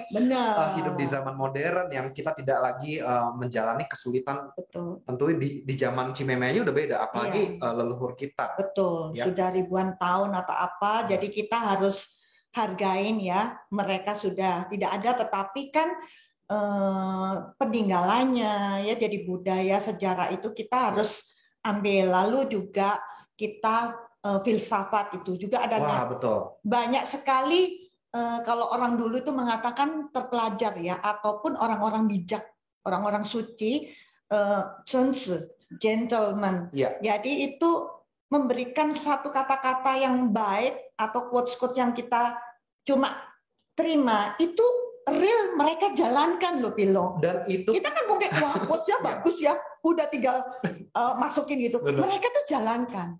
Hidup di zaman modern yang kita tidak lagi menjalani kesulitan. Betul. Tentu di zaman Cimeme aja udah beda, apalagi leluhur kita. Betul, sudah ribuan tahun atau apa, jadi kita harus hargain ya, mereka sudah tidak ada, tetapi kan peninggalannya ya, jadi budaya sejarah itu kita harus ambil. Lalu juga kita filsafat itu juga ada. Betul. Banyak sekali kalau orang dulu itu mengatakan terpelajar ya, ataupun orang-orang bijak, orang-orang suci, gentleman. Jadi itu memberikan satu kata-kata yang baik atau quotes-quotes yang kita cuma terima, itu real mereka jalankan loh, Pilo. Dan itu kita kan mungkin wah quotes-nya bagus ya, udah tinggal masukin gitu. Bener. Mereka tuh jalankan.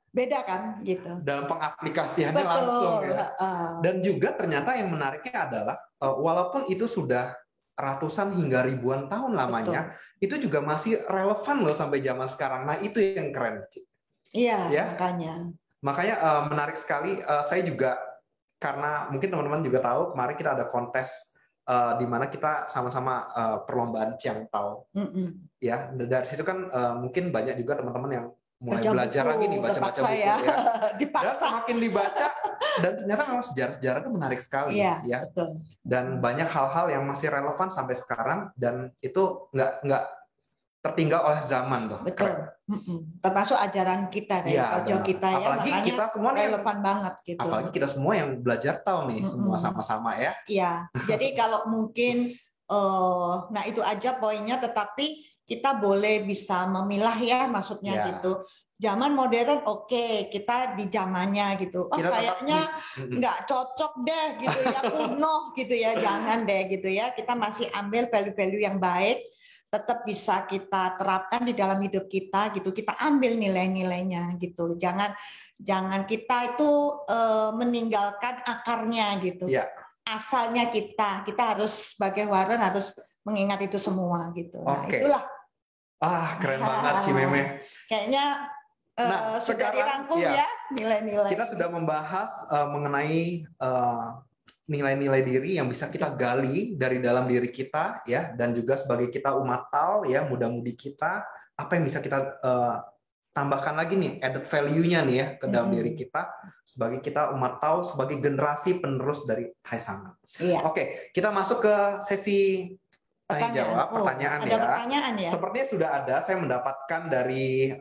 Beda kan gitu. Dalam pengaplikasiannya langsung ya. Dan juga ternyata yang menariknya adalah walaupun itu sudah ratusan hingga ribuan tahun lamanya, itu juga masih relevan loh sampai zaman sekarang. Nah, itu yang keren. Iya, ya? Makanya menarik sekali. Saya juga, karena mungkin teman-teman juga tahu, kemarin kita ada kontes di mana kita sama-sama perlombaan Ciangtao. Ya, dari situ kan mungkin banyak juga teman-teman yang mulai belajar lagi nih, baca-baca buku ya. Dan semakin dibaca, dan ternyata memang sejarah-sejarah itu menarik sekali ya. Betul. Dan banyak hal-hal yang masih relevan sampai sekarang, dan itu nggak tertinggal oleh zaman loh. Betul. Termasuk ajaran kita dari Ojo kita ya. Apalagi kita semua nih relevan banget gitu. Apalagi kita semua yang belajar tahu nih, semua sama-sama ya. Iya. Jadi kalau mungkin nah itu aja poinnya, tetapi kita boleh bisa memilah ya, maksudnya gitu. Zaman modern kita di zamannya gitu. Kayaknya nggak cocok deh gitu ya, kuno gitu ya. Jangan deh gitu ya. Kita masih ambil value-value yang baik, tetap bisa kita terapkan di dalam hidup kita gitu. Kita ambil nilai-nilainya gitu. Jangan kita itu meninggalkan akarnya gitu. Asalnya kita harus sebagai Warren harus mengingat itu semua gitu. Nah, itulah. Keren banget Cimeme. Kayaknya sudah dirangkum ya nilai-nilai. Kita sudah membahas mengenai nilai-nilai diri yang bisa kita gali dari dalam diri kita ya, dan juga sebagai kita umat Tao ya, muda-mudi kita, apa yang bisa kita tambahkan lagi nih, added value-nya nih ya ke dalam diri kita sebagai kita umat Tao, sebagai generasi penerus dari Tai Sangat. Oke, kita masuk ke sesi tanya jawab, pertanyaan ya. Pertanyaan ya. Sepertinya sudah ada, saya mendapatkan dari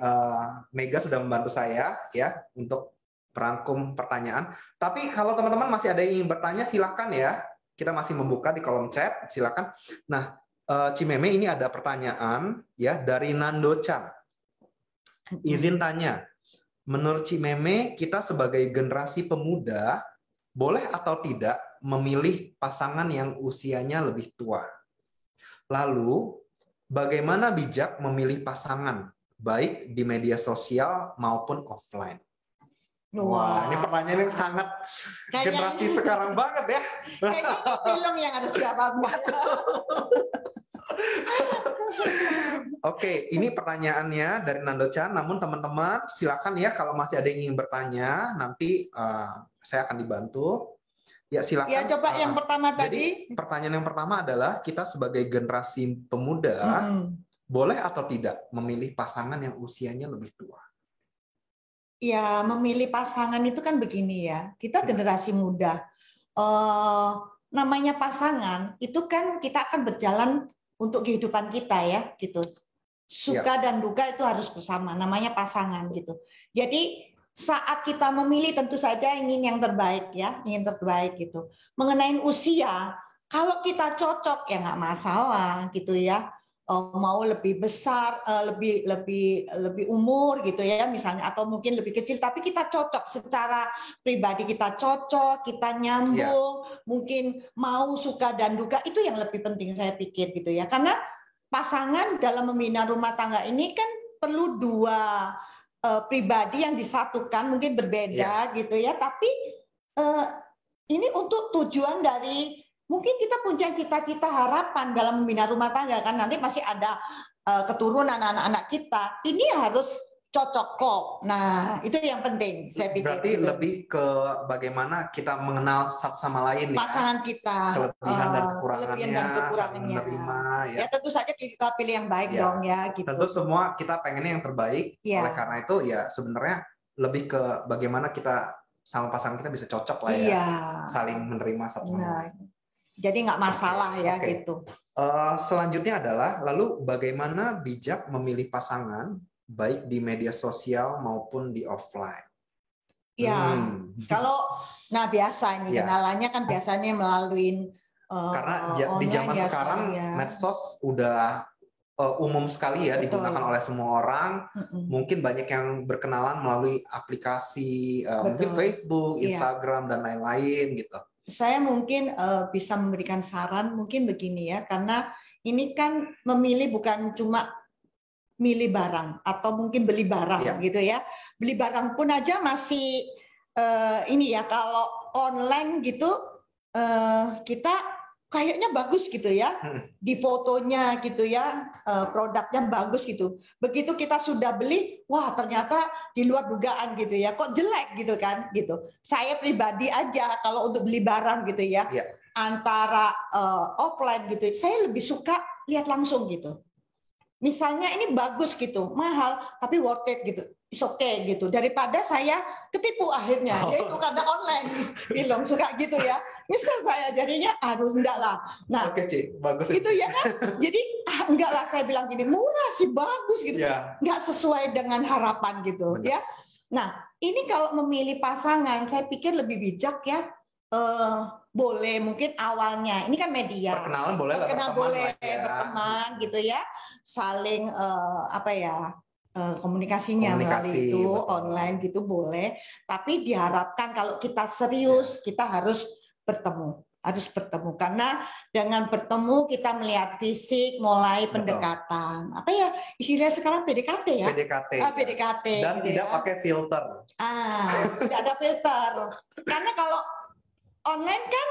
Mega sudah membantu saya ya untuk merangkum pertanyaan. Tapi kalau teman-teman masih ada yang ingin bertanya, silakan ya. Kita masih membuka di kolom chat, silakan. Nah, Cimeme, ini ada pertanyaan ya dari Nando Chan. Izin tanya, menurut Cimeme, kita sebagai generasi pemuda boleh atau tidak memilih pasangan yang usianya lebih tua? Lalu, bagaimana bijak memilih pasangan, baik di media sosial maupun offline? Wah, ini pertanyaan yang sangat generasi sekarang banget ya. Kayaknya film yang harus dijawab. Oke, ini pertanyaannya dari Nando Chan. Namun teman-teman silakan ya, kalau masih ada yang ingin bertanya, nanti saya akan dibantu. Ya silakan. Ya coba yang pertama tadi. Jadi pertanyaan yang pertama adalah, kita sebagai generasi pemuda boleh atau tidak memilih pasangan yang usianya lebih tua? Ya, memilih pasangan itu kan begini ya. Kita generasi muda. Namanya pasangan itu kan kita akan berjalan untuk kehidupan kita ya, gitu. Suka dan duka itu harus bersama. Namanya pasangan gitu. Jadi saat kita memilih tentu saja ingin yang terbaik ya, ingin terbaik gitu. Mengenai usia, kalau kita cocok ya nggak masalah gitu ya. Mau lebih besar, lebih umur gitu ya misalnya, atau mungkin lebih kecil, tapi kita cocok secara pribadi, kita cocok, kita nyambung, mungkin mau suka dan duka, itu yang lebih penting saya pikir gitu ya. Karena pasangan dalam membina rumah tangga ini kan perlu dua pribadi yang disatukan, mungkin berbeda gitu ya, tapi ini untuk tujuan dari mungkin kita punya cita-cita harapan dalam membina rumah tangga kan nanti masih ada keturunan anak-anak kita. Ini harus cocok kok. Nah, itu yang penting saya pikir. Berarti gitu. Lebih ke bagaimana kita mengenal satu sama lain pasangan kita, kelebihan dan kekurangannya, menerima ya. Tentu saja kita pilih yang baik dong ya gitu. Tentu semua kita pengennya yang terbaik. Oleh karena itu ya sebenarnya lebih ke bagaimana kita sama pasangan kita bisa cocok lah ya. Saling menerima satu sama lain. Jadi nggak masalah ya gitu. Selanjutnya adalah lalu bagaimana bijak memilih pasangan baik di media sosial maupun di offline. Ya, kalau biasa ini kenalannya kan biasanya melalui karena di zaman sekarang medsos udah umum sekali ya. Betul. Digunakan oleh semua orang. Mungkin banyak yang berkenalan melalui aplikasi mungkin Facebook, Instagram dan lain-lain gitu. Saya mungkin bisa memberikan saran mungkin begini ya, karena ini kan memilih bukan cuma milih barang atau mungkin beli barang gitu ya. Beli barang pun aja masih ini ya, kalau online gitu kita kayaknya bagus gitu ya. Di fotonya gitu ya, produknya bagus gitu. Begitu kita sudah beli, wah ternyata di luar dugaan gitu ya. Kok jelek gitu kan gitu. Saya pribadi aja kalau untuk beli barang gitu ya, antara offline gitu, saya lebih suka lihat langsung gitu. Misalnya ini bagus gitu, mahal tapi worth it gitu, it's okay gitu. Daripada saya ketipu akhirnya, yaitu karena online, bilang suka gitu ya. Misal saya jadinya, aduh enggak lah. Nah, Ci, bagus itu ya kan. Jadi enggak lah, saya bilang gini, murah sih bagus gitu, enggak sesuai dengan harapan gitu. Benar. Ya. Nah, ini kalau memilih pasangan, saya pikir lebih bijak ya. Boleh mungkin awalnya ini kan media perkenalan boleh berteman gitu ya, saling komunikasinya melalui itu betul. Online gitu boleh, tapi diharapkan kalau kita serius kita harus bertemu karena dengan bertemu kita melihat fisik, mulai pendekatan istilahnya sekarang PDKT ya, PDKT dan gitu tidak pakai filter, tidak ada filter karena kalau online kan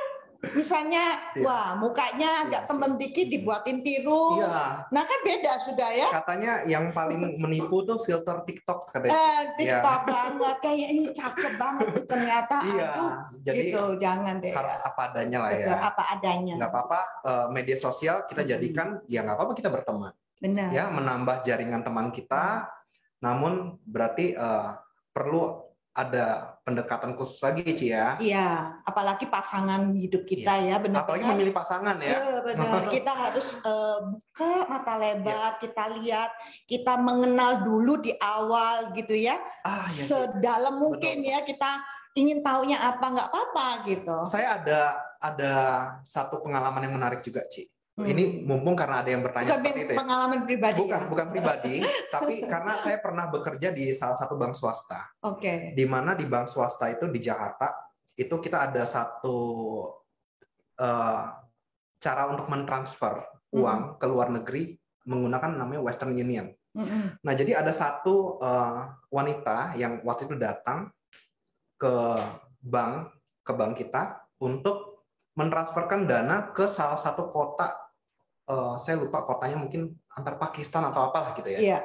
misalnya wah mukanya agak tembem dikit dibuatin tirus. Nah kan beda sudah ya. Katanya yang paling menipu tuh filter TikTok katanya. TikTok banget kayak ini cakep banget tuh ternyata. Jadi gitu jangan deh. Harus apa adanya lah ya. Apa adanya. Nggak apa-apa media sosial kita jadikan ya nggak apa-apa kita berteman. Benar. Ya menambah jaringan teman kita. Namun berarti perlu ada pendekatan khusus lagi, Ci ya. Iya, apalagi pasangan hidup kita ya, benar. Apalagi memilih pasangan ya. Iya, benar. Kita harus buka mata lebar, kita lihat, kita mengenal dulu di awal gitu ya. Sedalam mungkin ya, kita ingin taunya apa, nggak apa-apa gitu. Saya ada satu pengalaman yang menarik juga, Ci. Ini mumpung karena ada yang bertanya seperti itu ya. Pengalaman pribadi. Bukan pribadi, tapi karena saya pernah bekerja di salah satu bank swasta. Di mana di bank swasta itu di Jakarta, itu kita ada satu cara untuk mentransfer uang ke luar negeri menggunakan namanya Western Union. Nah, jadi ada satu wanita yang waktu itu datang ke bank kita untuk mentransferkan dana ke salah satu kota. Saya lupa kotanya, mungkin antar Pakistan atau apalah gitu ya.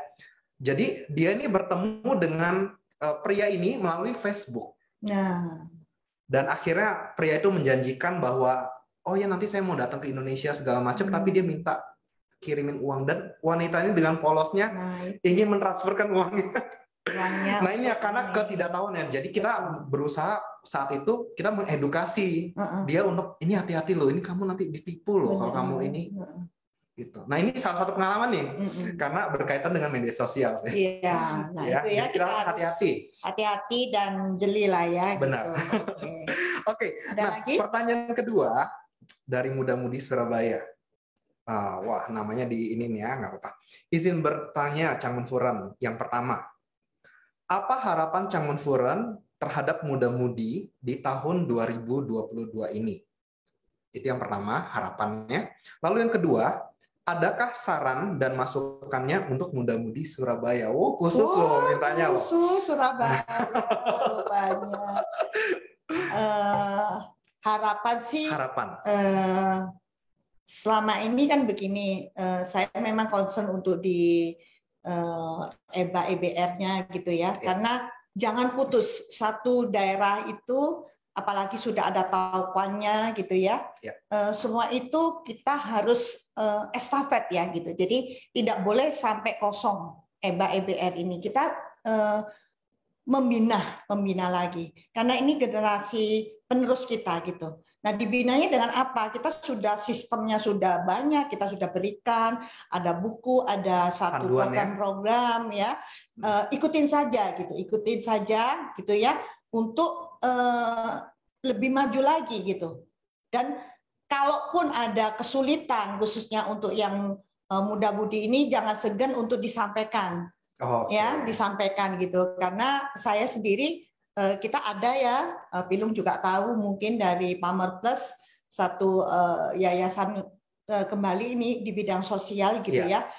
Jadi dia ini bertemu dengan pria ini melalui Facebook. Dan akhirnya pria itu menjanjikan bahwa nanti saya mau datang ke Indonesia segala macam, tapi dia minta kirimin uang, dan wanita ini dengan polosnya ingin mentransferkan uangnya. Nah ini ya karena ketidaktahuan ya. Jadi kita berusaha saat itu kita mengedukasi dia untuk ini hati-hati loh, ini kamu nanti ditipu loh kalau kamu ini gitu. Nah ini salah satu pengalaman nih karena berkaitan dengan media sosial sih. Iya, nah itu ya kita harus hati-hati dan jeli lah ya. Benar. Gitu. Oke. Nah pertanyaan kedua dari muda-mudi Surabaya. Wah namanya di ini nih ya, nggak apa-apa. Izin bertanya Chang Menfuran. Yang pertama, apa harapan Chang Menfuran terhadap muda-mudi di tahun 2022 ini? Itu yang pertama, harapannya. Lalu yang kedua, adakah saran dan masukannya untuk muda-mudi Surabaya? Khusus loh mintanya loh. Khusus Surabaya. Banyak. Harapan sih, selama ini kan begini, saya memang concern untuk di EBA EBR-nya gitu ya, karena jangan putus satu daerah itu, apalagi sudah ada taupannya gitu ya. Semua itu kita harus estafet ya gitu. Jadi tidak boleh sampai kosong EBA EBR ini. Kita membina lagi karena ini generasi penerus kita gitu. Nah, dibinanya dengan apa? Kita sudah sistemnya sudah banyak, kita sudah berikan, ada buku, ada satu program-program ya. Ikutin saja gitu ya untuk lebih maju lagi gitu. Dan kalaupun ada kesulitan khususnya untuk yang muda-mudi ini, jangan segan untuk disampaikan. Ya, disampaikan gitu, karena saya sendiri kita ada ya, Pilung juga tahu mungkin dari Pamer Plus, satu yayasan kembali ini di bidang sosial gitu ya,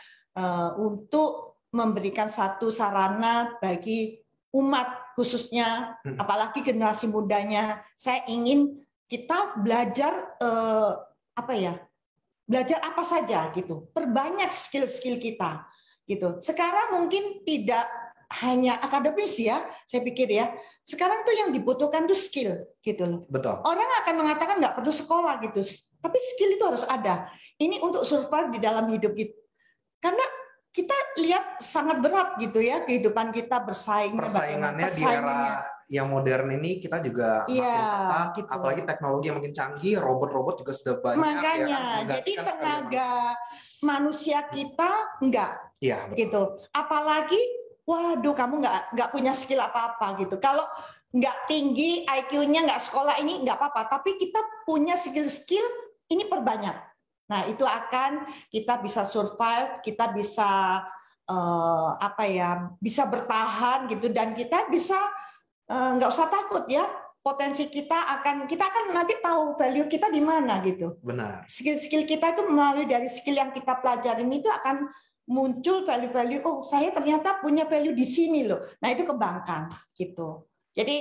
untuk memberikan satu sarana bagi umat khususnya, apalagi generasi mudanya. Saya ingin kita belajar belajar apa saja gitu, perbanyak skill-skill kita. Gitu. Sekarang mungkin tidak hanya akademis ya, saya pikir ya. Sekarang tuh yang dibutuhkan tuh skill gitu loh. Betul. Orang akan mengatakan nggak perlu sekolah gitu, tapi skill itu harus ada. Ini untuk survive di dalam hidup kita. Karena kita lihat sangat berat gitu ya kehidupan kita bersaing. Persaingannya di era yang modern ini kita juga makin ketat, gitu. Apalagi teknologi yang makin canggih, robot-robot juga sudah banyak. Makanya, ya kan? Jadi tenaga manusia kita enggak. Iya, gitu. Apalagi, waduh, kamu nggak punya skill apa-apa gitu. Kalau nggak tinggi IQ-nya, nggak sekolah ini nggak apa-apa. Tapi kita punya skill-skill ini perbanyak. Nah, itu akan kita bisa survive, kita bisa bisa bertahan gitu, dan kita bisa nggak usah takut ya. Potensi kita akan nanti tahu value kita di mana gitu. Benar. Skill-skill kita itu melalui dari skill yang kita pelajarin itu akan muncul value-value, oh saya ternyata punya value di sini loh. Nah itu kembangkan gitu. Jadi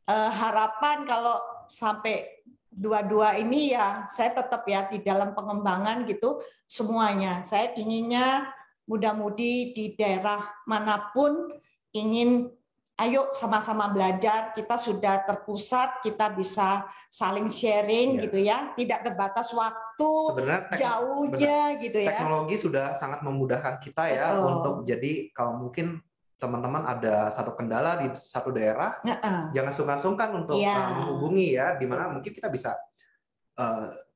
harapan kalau sampai dua-dua ini ya saya tetap ya di dalam pengembangan gitu semuanya. Saya inginnya muda-mudi di daerah manapun ingin ayo sama-sama belajar, kita sudah terpusat, kita bisa saling sharing gitu ya, tidak terbatas waktu, jauhnya gitu ya. Teknologi sudah sangat memudahkan kita ya untuk jadi kalau mungkin teman-teman ada satu kendala di satu daerah, jangan sungkan-sungkan untuk menghubungi ya, di mana mungkin kita bisa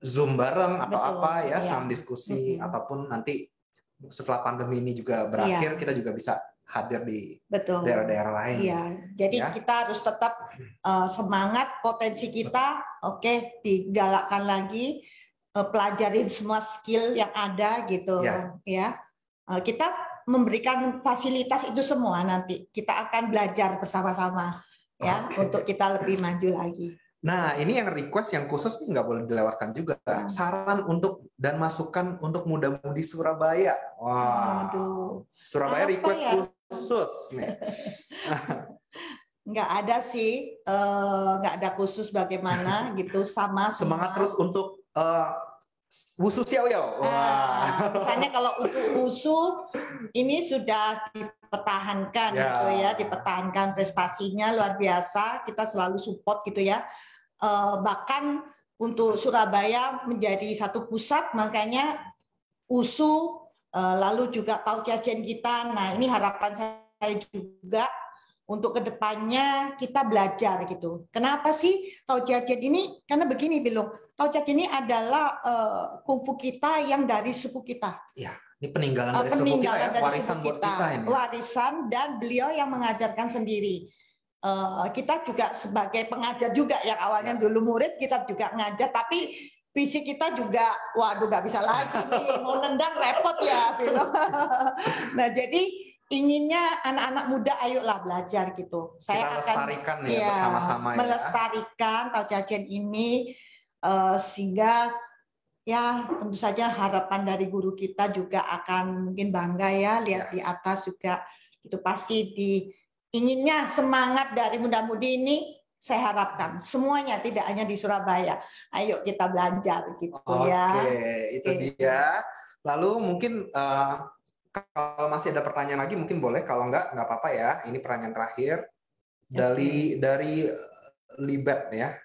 Zoom bareng atau apa ya, sama diskusi ataupun nanti setelah pandemi ini juga berakhir kita juga bisa hadir di daerah-daerah lain. Iya, jadi kita harus tetap semangat, potensi kita, digalakkan lagi, pelajarin semua skill yang ada gitu, ya. Kita memberikan fasilitas itu semua nanti kita akan belajar bersama-sama, ya, untuk kita lebih maju lagi. Nah, ini yang request yang khusus nih nggak boleh dilewatkan juga. Saran untuk dan masukan untuk muda-mudi Surabaya. Wah, Surabaya request khusus nih. Nggak ada sih, nggak ada khusus bagaimana gitu, sama semangat terus untuk Wusu Xiao Yao. Misalnya kalau untuk Wusu ini sudah dipertahankan gitu ya, dipertahankan prestasinya luar biasa, kita selalu support gitu ya. Bahkan untuk Surabaya menjadi satu pusat, makanya Wusu lalu juga Tao Chia Chien kita. Nah, ini harapan saya juga untuk kedepannya kita belajar gitu. Kenapa sih Tao Chia Chien ini? Karena begini, Bilung. Tao Chia Chien ini adalah kungfu kita yang dari suku kita. Ya, ini peninggalan dari suku kita ya, warisan buat kita ini. Warisan, dan beliau yang mengajarkan sendiri. Kita juga sebagai pengajar juga, yang awalnya dulu murid, kita juga ngajar, tapi fisik kita juga, waduh nggak bisa lagi nih, mau nendang repot ya. Nah jadi inginnya anak-anak muda ayolah belajar gitu. Saya akan melestarikan ya, bersama-sama ya. Melestarikan Tao Chia Chien ini sehingga ya tentu saja harapan dari guru kita juga akan mungkin bangga ya lihat di atas juga itu pasti inginnya semangat dari muda-mudi ini saya harapkan semuanya, tidak hanya di Surabaya. Ayo kita belajar gitu ya. Itu dia. Lalu mungkin kalau masih ada pertanyaan lagi mungkin boleh, kalau nggak apa-apa ya. Ini pertanyaan terakhir dari Libet ya.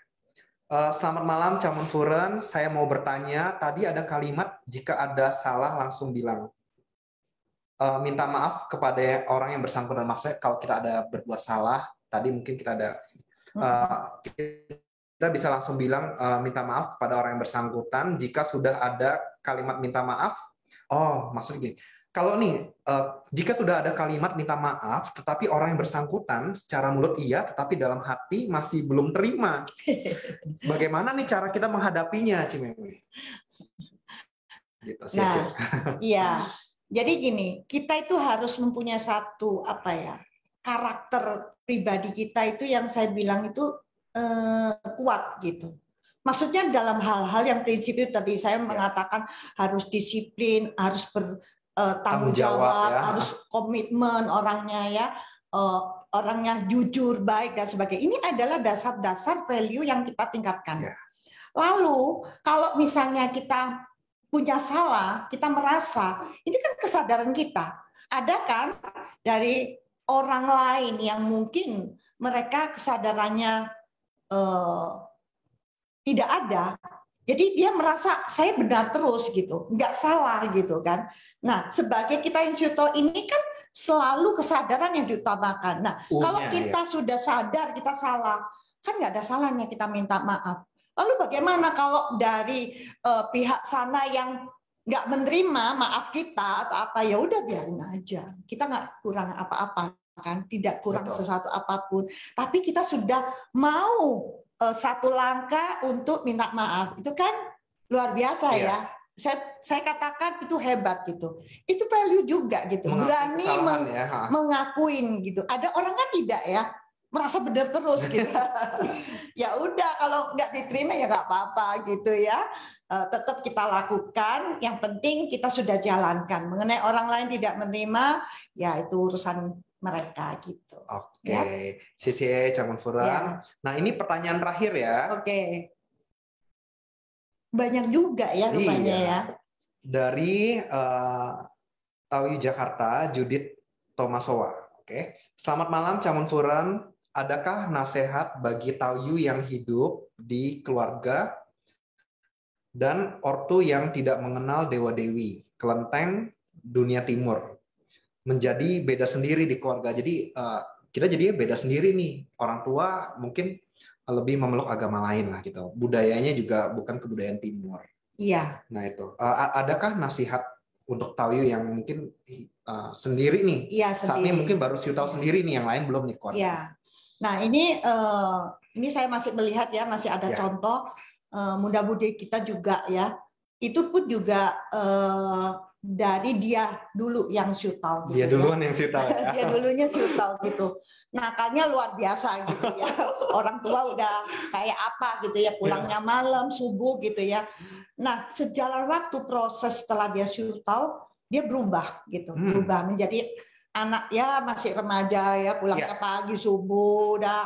Selamat malam Chamun Furen, saya mau bertanya, tadi ada kalimat jika ada salah langsung bilang. Minta maaf kepada orang yang bersangkutan, maksudnya kalau kita ada berbuat salah, tadi mungkin kita ada kita bisa langsung bilang minta maaf kepada orang yang bersangkutan jika sudah ada kalimat minta maaf. Oh, maksudnya gini. Kalau nih, jika sudah ada kalimat minta maaf, tetapi orang yang bersangkutan secara mulut iya, tetapi dalam hati masih belum terima. Bagaimana nih cara kita menghadapinya, Cimeme? Gitu, nah, iya. Jadi gini, kita itu harus mempunyai satu karakter pribadi kita itu yang saya bilang itu kuat gitu. Maksudnya dalam hal-hal yang prinsip itu tadi saya mengatakan harus disiplin, harus bertanggung jawab, harus komitmen orangnya ya, orangnya jujur, baik dan sebagainya. Ini adalah dasar-dasar value yang kita tingkatkan. Lalu kalau misalnya kita punya salah, kita merasa, ini kan kesadaran kita. Ada kan dari orang lain yang mungkin mereka kesadarannya tidak ada. Jadi dia merasa saya benar terus gitu, nggak salah gitu kan. Nah, sebagai kita insyuto ini kan selalu kesadaran yang diutamakan. Nah, kalau kita sudah sadar kita salah, kan nggak ada salahnya kita minta maaf. Lalu bagaimana kalau dari pihak sana yang nggak menerima maaf kita atau apa, ya udah biarin aja. Kita nggak kurang apa-apa kan, tidak kurang sesuatu apapun. Tapi kita sudah mau satu langkah untuk minta maaf. Itu kan luar biasa ya. Saya katakan itu hebat gitu. Itu value juga gitu. Berani mengakuin gitu. Ada orang kan tidak ya, merasa benar terus gitu. Ya udah, kalau nggak diterima ya nggak apa-apa gitu ya. Tetap kita lakukan. Yang penting kita sudah jalankan. Mengenai orang lain tidak menerima, ya itu urusan mereka gitu. Oke, Sisi Chamun Furen. Nah, ini pertanyaan terakhir ya. Oke. Banyak juga ya rupanya ya. Dari Tawi Jakarta, Judith Tomasowa. Oke. Selamat malam Chamun Furen. Adakah nasihat bagi Taoyu yang hidup di keluarga dan ortu yang tidak mengenal dewa-dewi, kelenteng dunia timur, menjadi beda sendiri di keluarga? Jadi kita jadinya beda sendiri nih. Orang tua mungkin lebih memeluk agama lain lah gitu. Budayanya juga bukan kebudayaan timur. Iya. Nah itu, adakah nasihat untuk Taoyu yang mungkin sendiri nih? Iya, saat ini mungkin baru Siu tahu sendiri nih, yang lain belum nih keluarga. Iya. Nah ini saya masih melihat ya, masih ada contoh muda-mudi kita juga ya. Itu pun juga dari dia dulu yang Siu tahu. Dia duluan yang Siu tahu ya. Dia dulunya Siu tahu gitu. Nakalnya luar biasa gitu ya. Orang tua udah kayak apa gitu ya, pulangnya malam, subuh gitu ya. Nah sejalan waktu proses setelah dia Siu tahu, dia berubah gitu, berubah menjadi anak ya masih remaja ya, pulangnya pagi subuh udah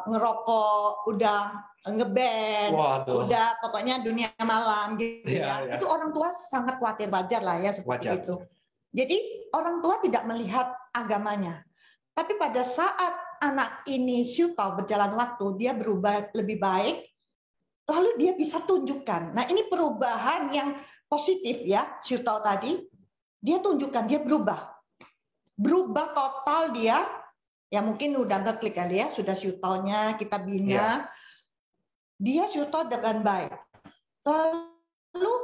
ngerokok, udah ngeband, udah pokoknya dunia malam gitu ya. Itu orang tua sangat khawatir, wajar lah ya seperti itu. Jadi orang tua tidak melihat agamanya. Tapi pada saat anak ini Siu tahu berjalan waktu, dia berubah lebih baik, lalu dia bisa tunjukkan. Nah ini perubahan yang positif ya, Siu tahu tadi, dia tunjukkan, dia berubah total dia, ya mungkin udah ngeklik kali ya, sudah Siu tahu-nya kita bina, dia Siu tahu dengan baik. Lalu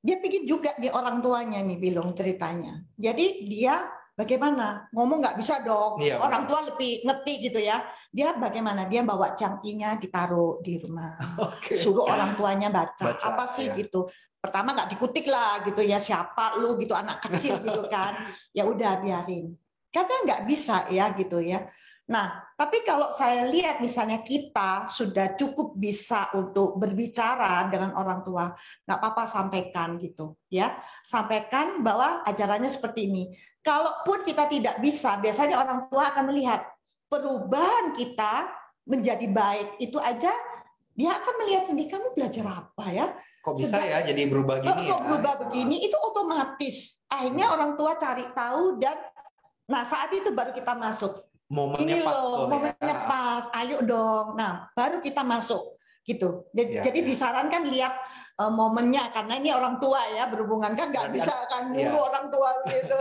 dia pikir juga di orang tuanya nih Bilung ceritanya. Jadi dia bagaimana? Ngomong nggak bisa dong, orang tua lebih ngerti gitu ya. Dia bagaimana? Dia bawa cangkinya ditaruh di rumah, suruh orang tuanya baca apa sih gitu. Pertama nggak dikutik lah gitu ya, siapa lu gitu, anak kecil gitu kan. Ya udah biarin. Karena nggak bisa ya gitu ya. Nah, tapi kalau saya lihat misalnya kita sudah cukup bisa untuk berbicara dengan orang tua, nggak apa-apa sampaikan gitu ya. Sampaikan bahwa ajarannya seperti ini. Kalaupun kita tidak bisa, biasanya orang tua akan melihat perubahan kita menjadi baik itu aja, dia akan melihat sendiri, kamu belajar apa ya? Kok bisa ya jadi berubah gini kok berubah begini, itu otomatis. Akhirnya orang tua cari tahu dan nah saat itu baru kita masuk. Momennya ini pas loh, momennya pas, ayo dong. Nah, baru kita masuk gitu. Jadi disarankan lihat momennya, karena ini orang tua ya berhubungan, kan nggak bisa kan nyuruh orang tua gitu.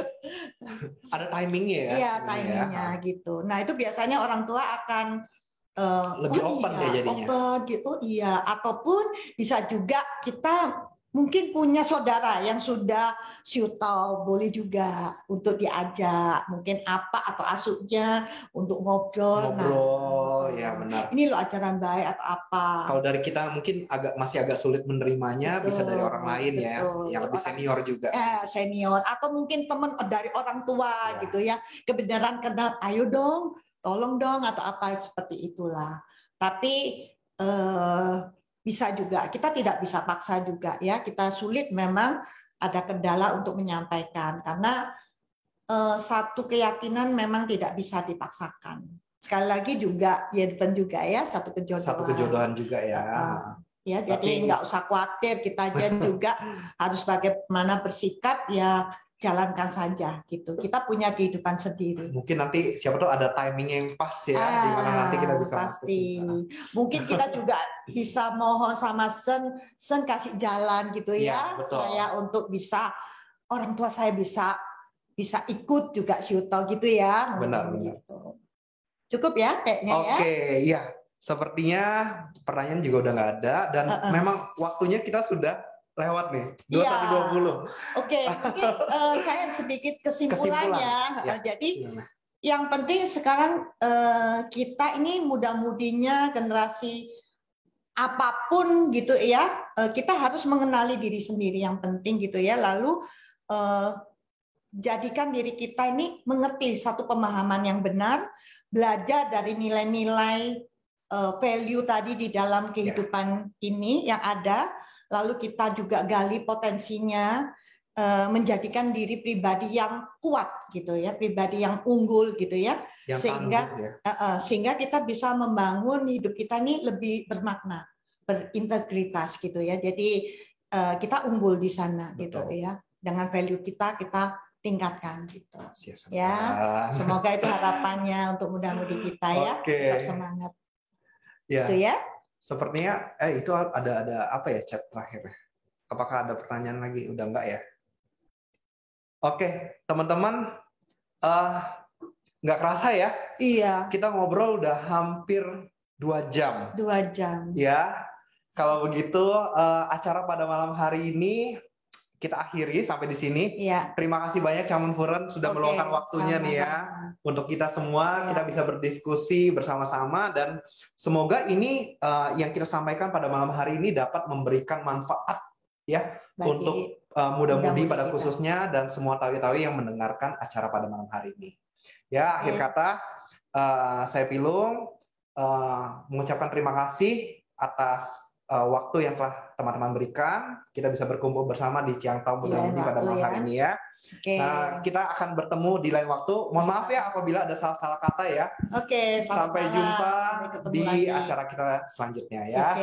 Ada timingnya ya? Iya, timingnya gitu. Nah, itu biasanya orang tua akan lebih open deh jadinya. Open gitu, iya. Ataupun bisa juga kita mungkin punya saudara yang sudah siutau, boleh juga untuk diajak. Mungkin apa atau asuhnya untuk ngobrol. Ya benar. Ini loh ajaran baik atau apa. Kalau dari kita mungkin agak sulit menerimanya, bisa dari orang lain ya, yang lebih senior juga. Senior atau mungkin teman dari orang tua gitu ya. Kebenaran kenal, ayo dong. Tolong dong atau apa seperti itulah. Tapi bisa juga, kita tidak bisa paksa juga ya. Kita sulit memang ada kendala untuk menyampaikan karena satu keyakinan memang tidak bisa dipaksakan. Sekali lagi juga juga ya satu kejodohan. Satu kejodohan juga ya. Ya, jadi nggak usah khawatir, kita aja juga harus bagaimana bersikap ya. Jalankan saja gitu. Kita punya kehidupan sendiri. Mungkin nanti siapa tahu ada timing yang pas ya, di mana nanti kita bisa pasti. Mungkin kita juga bisa mohon sama Sen kasih jalan gitu ya. Saya untuk bisa orang tua saya bisa ikut juga siutau gitu ya. Benar. Gitu. Cukup ya kayaknya ya. Oke, ya. Sepertinya pertanyaan juga udah nggak ada dan memang waktunya kita sudah lewat nih 2:20. Oke, mungkin saya sedikit kesimpulannya. Jadi yang penting sekarang kita ini muda-mudinya generasi apapun gitu ya, kita harus mengenali diri sendiri yang penting gitu ya. Lalu jadikan diri kita ini mengerti satu pemahaman yang benar, belajar dari nilai-nilai value tadi di dalam kehidupan ini yang ada. Lalu kita juga gali potensinya, menjadikan diri pribadi yang kuat gitu ya, pribadi yang unggul gitu ya, sehingga kita bisa membangun hidup kita ini lebih bermakna, berintegritas gitu ya. Jadi kita unggul di sana. Betul. Gitu ya, dengan value kita tingkatkan gitu. Ya, semoga itu harapannya untuk muda-mudi kita ya. Tetap semangat. Ya. Gitu ya. Sepertinya itu ada apa ya chat terakhir? Apakah ada pertanyaan lagi? Udah enggak ya? Oke, teman-teman, nggak kerasa ya? Iya. Kita ngobrol udah hampir 2 jam. 2 jam. Ya, kalau begitu acara pada malam hari ini kita akhiri sampai di sini. Iya. Terima kasih banyak Chairman Furen sudah meluangkan waktunya nih ya untuk kita semua. Kita bisa berdiskusi bersama-sama dan semoga ini yang kita sampaikan pada malam hari ini dapat memberikan manfaat ya untuk muda-mudi pada khususnya dan semua tawi-tawi yang mendengarkan acara pada malam hari ini. Ya, akhir kata saya Pilung mengucapkan terima kasih atas waktu yang telah teman-teman berikan. Kita bisa berkumpul bersama di Ciangtau Muda-Mudi pada malam hari ini ya. Kita akan bertemu di lain waktu. Mohon maaf ya apabila ada salah-salah kata ya. Sampai jumpa di acara kita selanjutnya ya.